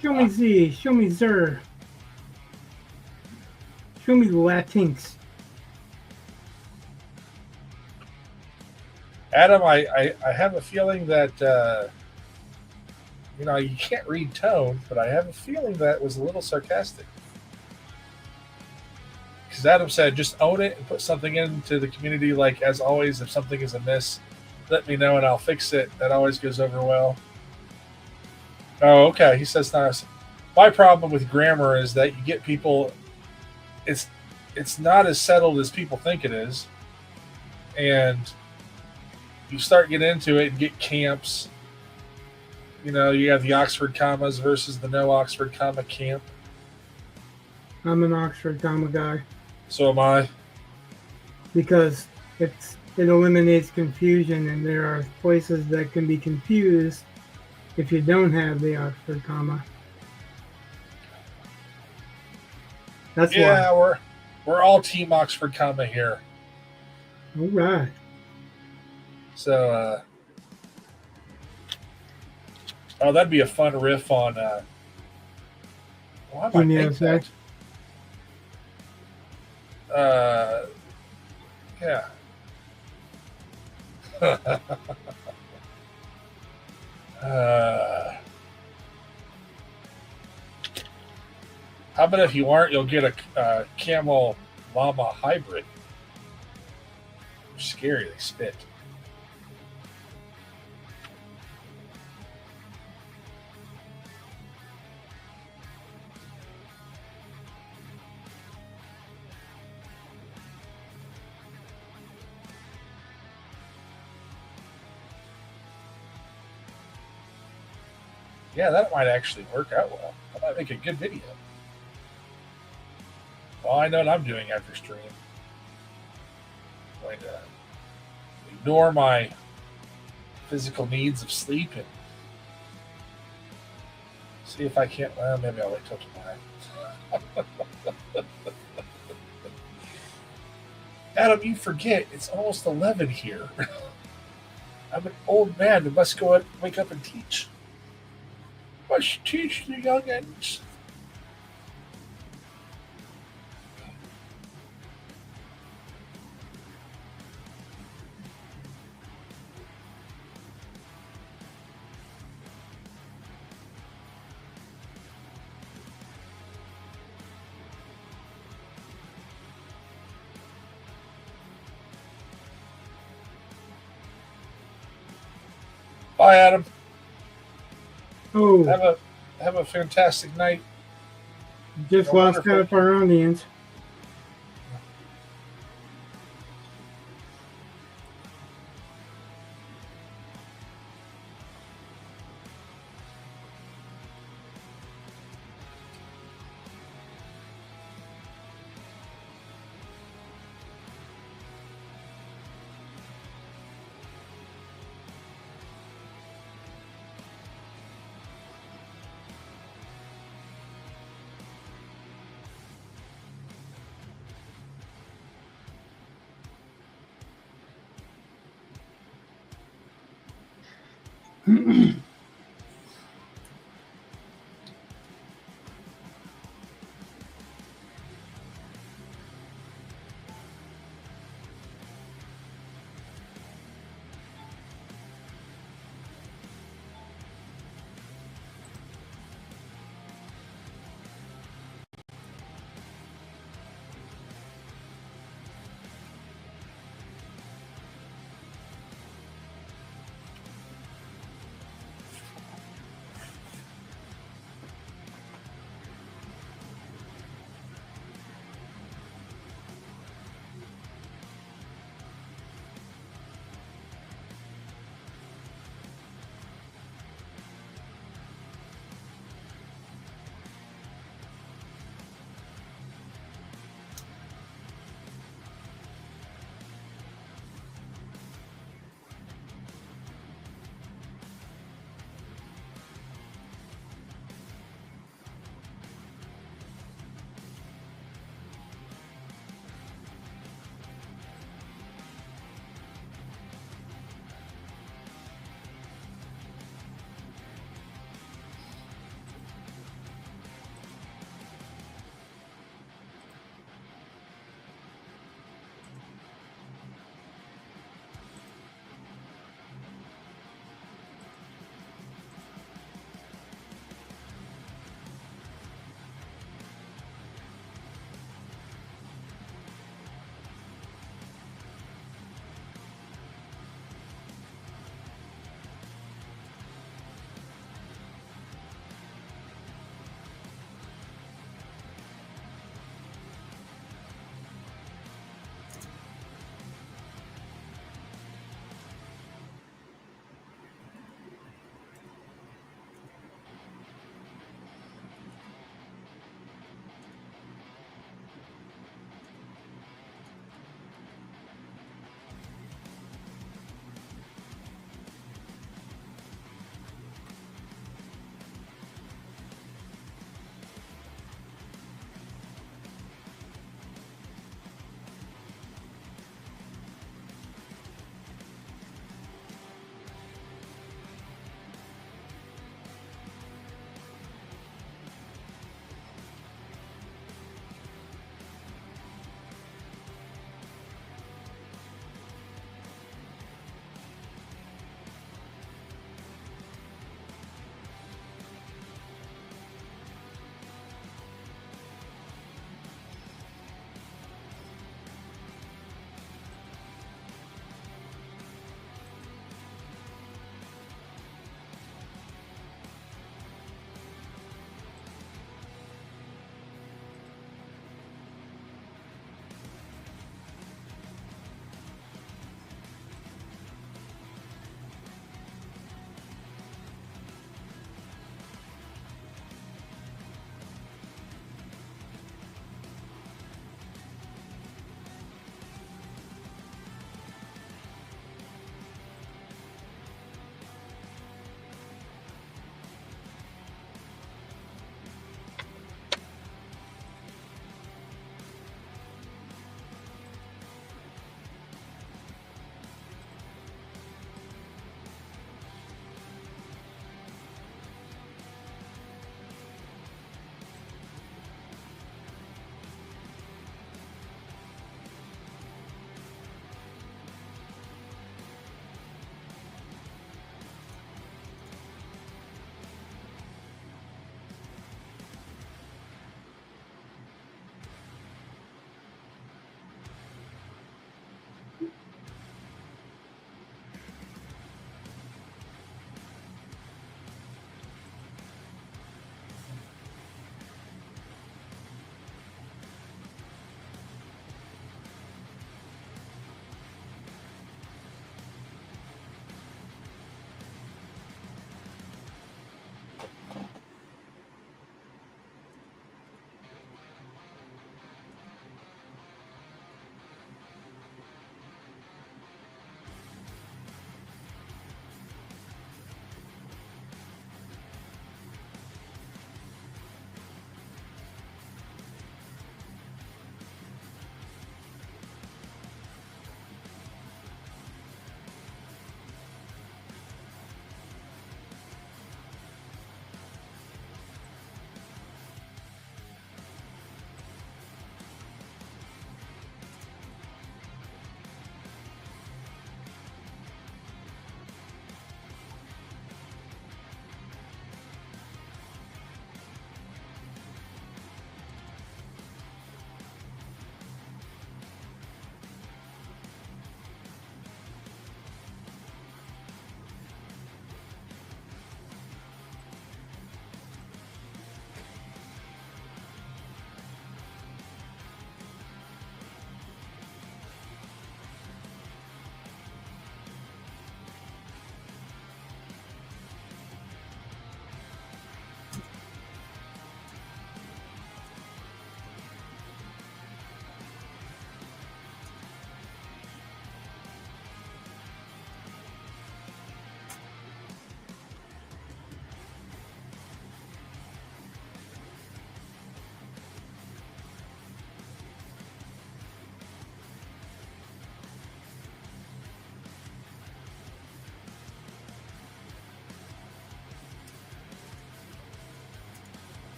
S2: Show me Z. Show me Zer. Show me Latinx.
S1: Adam, I have a feeling that you can't read tone, but I have a feeling that was a little sarcastic. Because Adam said, just own it and put something into the community. Like, as always, if something is amiss, let me know and I'll fix it. That always goes over well. Oh, okay. He says, nice. My problem with grammar is that you get people, it's not as settled as people think it is. And you start getting into it and get camps. You have the Oxford commas versus the no Oxford comma camp.
S2: I'm an Oxford comma guy.
S1: So am I.
S2: Because it eliminates confusion, and there are places that can be confused if you don't have the Oxford comma. That's
S1: why. We're all team Oxford comma here.
S2: All right.
S1: So, that'd be a fun riff on. Why am I think that? Yeah. How about if you aren't, you'll get a camel llama hybrid. They're scary. They spit. Yeah, that might actually work out well. That might make a good video. Well, I know what I'm doing after stream. I'm going to ignore my physical needs of sleep and see if I can't. Well, maybe I'll wait till tomorrow. Adam, you forget it's almost 11 here. I'm an old man who must go and wake up and teach. Must teach the youngins. Bye, Adam.
S2: Oh,
S1: have a fantastic night.
S2: Just lost half our audience.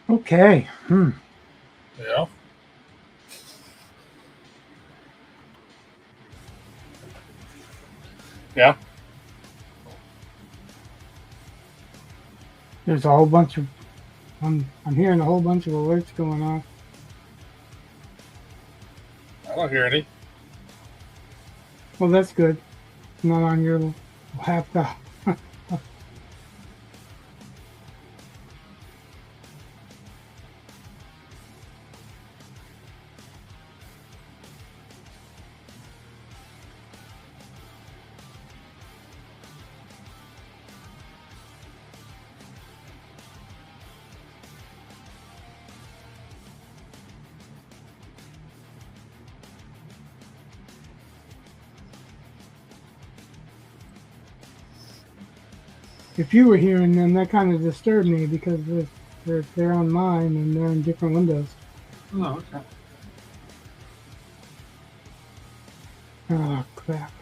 S2: Okay.
S1: Yeah. Yeah.
S2: There's a whole bunch of. I'm hearing a whole bunch of alerts going on.
S1: I don't hear any.
S2: Well, that's good. Not on your laptop. If you were hearing them, that kind of disturbed me because they're on mine and they're in different windows.
S4: Oh, okay.
S2: Oh crap!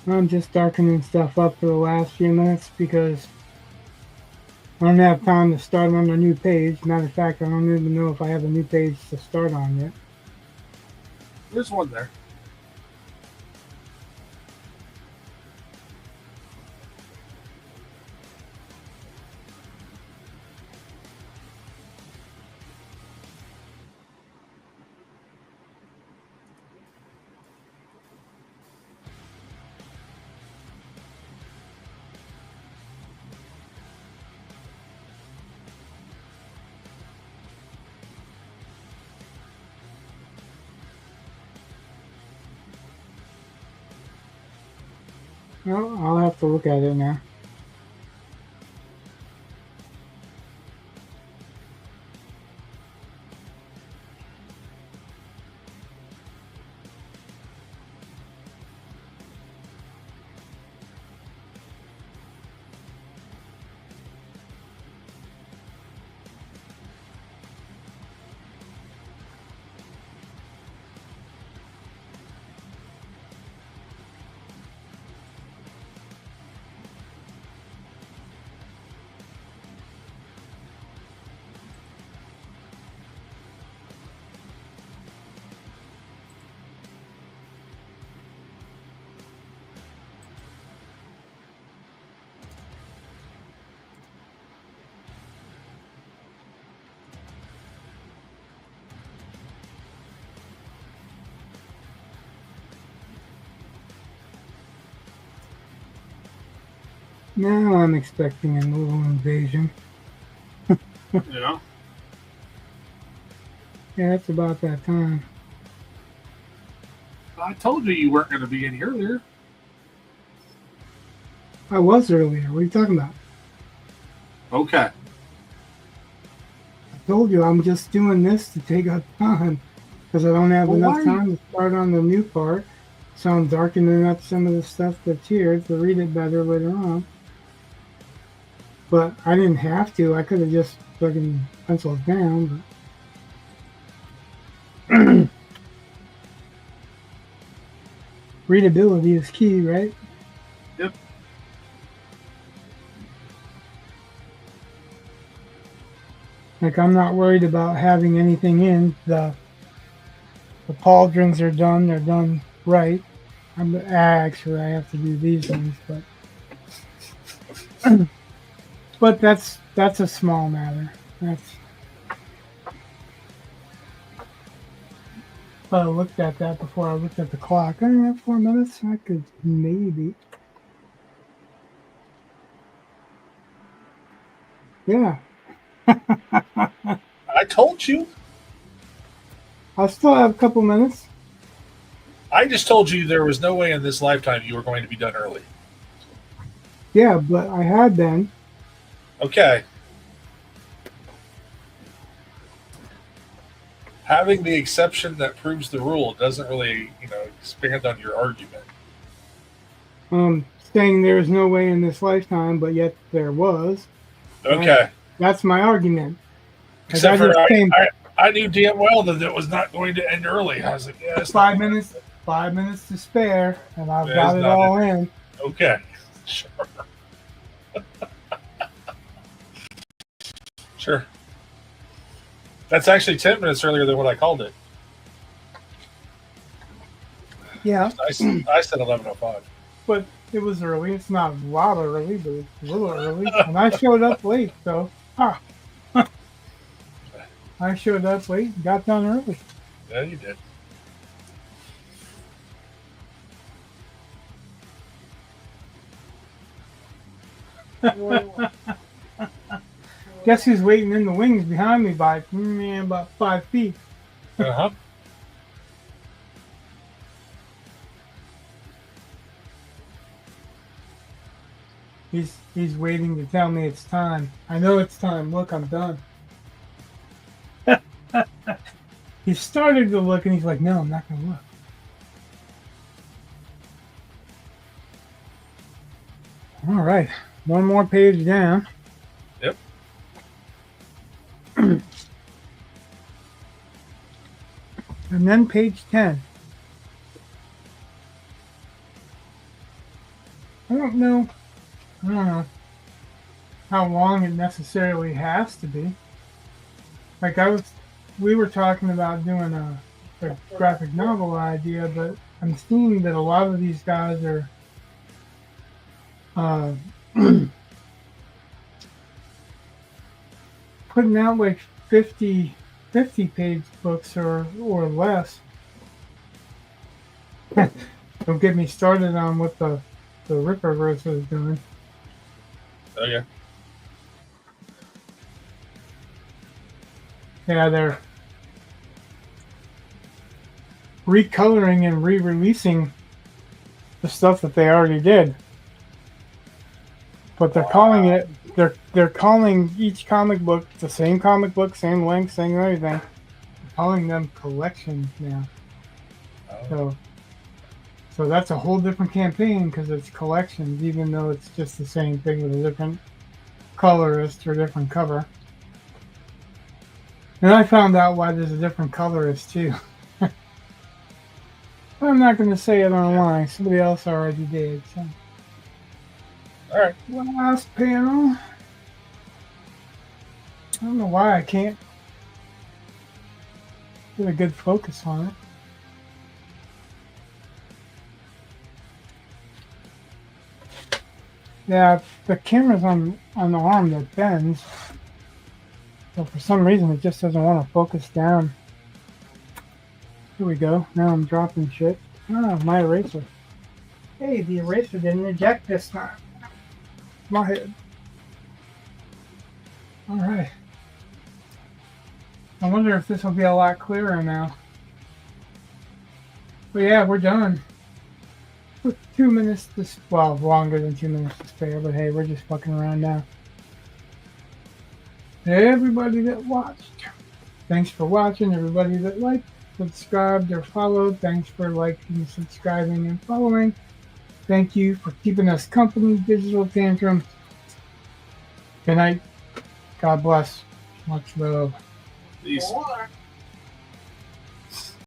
S2: I'm just darkening stuff up for the last few minutes because I don't have time to start on a new page. Matter of fact, I don't even know if I have a new page to start on yet.
S4: There's one there.
S2: Well, I'll have to look at it now. Now I'm expecting a little invasion.
S4: Yeah.
S2: Yeah, it's about that time.
S4: I told you weren't going to be any earlier.
S2: I was earlier. What are you talking about?
S4: Okay.
S2: I told you I'm just doing this to take up time because I don't have enough time to start on the new part. So I'm darkening up some of the stuff that's here to read it better later on. But I didn't have to. I could have just fucking penciled it down. But readability is key, right?
S4: Yep.
S2: Like, I'm not worried about having anything in. The pauldrons are done. They're done right. Actually, I have to do these ones, but but that's a small matter. That's I looked at that before I looked at the clock. I have 4 minutes. I could maybe. Yeah.
S1: I told you.
S2: I still have a couple minutes.
S1: I just told you there was no way in this lifetime you were going to be done early.
S2: Yeah, but I had been.
S1: Okay. Having the exception that proves the rule doesn't really, expand on your argument.
S2: Saying there is no way in this lifetime, but yet there was.
S1: Okay.
S2: That's my argument.
S1: Except for I knew damn well that it was not going to end early. I was like, yeah, it's
S2: 5 minutes. 5 minutes to spare, and I've got it all in.
S1: Okay. Sure. Sure. That's actually 10 minutes earlier than what I called it.
S2: Yeah.
S1: I said 11:05.
S2: But it was early. It's not a lot early, but it's a little early. And I showed up late, so. I showed up late and got done early.
S1: Yeah, you did.
S2: Guess who's waiting in the wings behind me by about 5 feet?
S1: Uh-huh.
S2: He's waiting to tell me it's time. I know it's time. Look, I'm done. He started to look and he's like, no, I'm not going to look. All right. One more page down.
S1: Yep.
S2: And then page 10. I don't know how long it necessarily has to be. Like we were talking about doing a graphic novel idea, but I'm seeing that a lot of these guys are putting out like 50 page books or less. Don't get me started on what the Ripperverse is doing.
S1: Okay.
S2: Yeah, they're recoloring and re-releasing the stuff that they already did. but they're calling it. They're calling each comic book the same comic book, same length, same everything. They're calling them collections now.
S1: Oh.
S2: So that's a whole different campaign because it's collections, even though it's just the same thing with a different colorist or different cover. And I found out why there's a different colorist too. I'm not going to say it online. Somebody else already did. So.
S1: All right.
S2: Last panel. I don't know why I can't get a good focus on it. Yeah, the camera's on the arm that bends. So for some reason it just doesn't want to focus down. Here we go. Now I'm dropping shit. Ah, my eraser. Hey, the eraser didn't eject this time. My head. Alright. I wonder if this will be a lot clearer now. But yeah, we're done. With 2 minutes to, well, longer than 2 minutes to spare, but hey, we're just fucking around now. Everybody that watched, thanks for watching. Everybody that liked, subscribed, or followed, thanks for liking, subscribing, and following. Thank you for keeping us company, Digital Tantrum. Good night. God bless. Much love.
S4: Peace.
S3: More.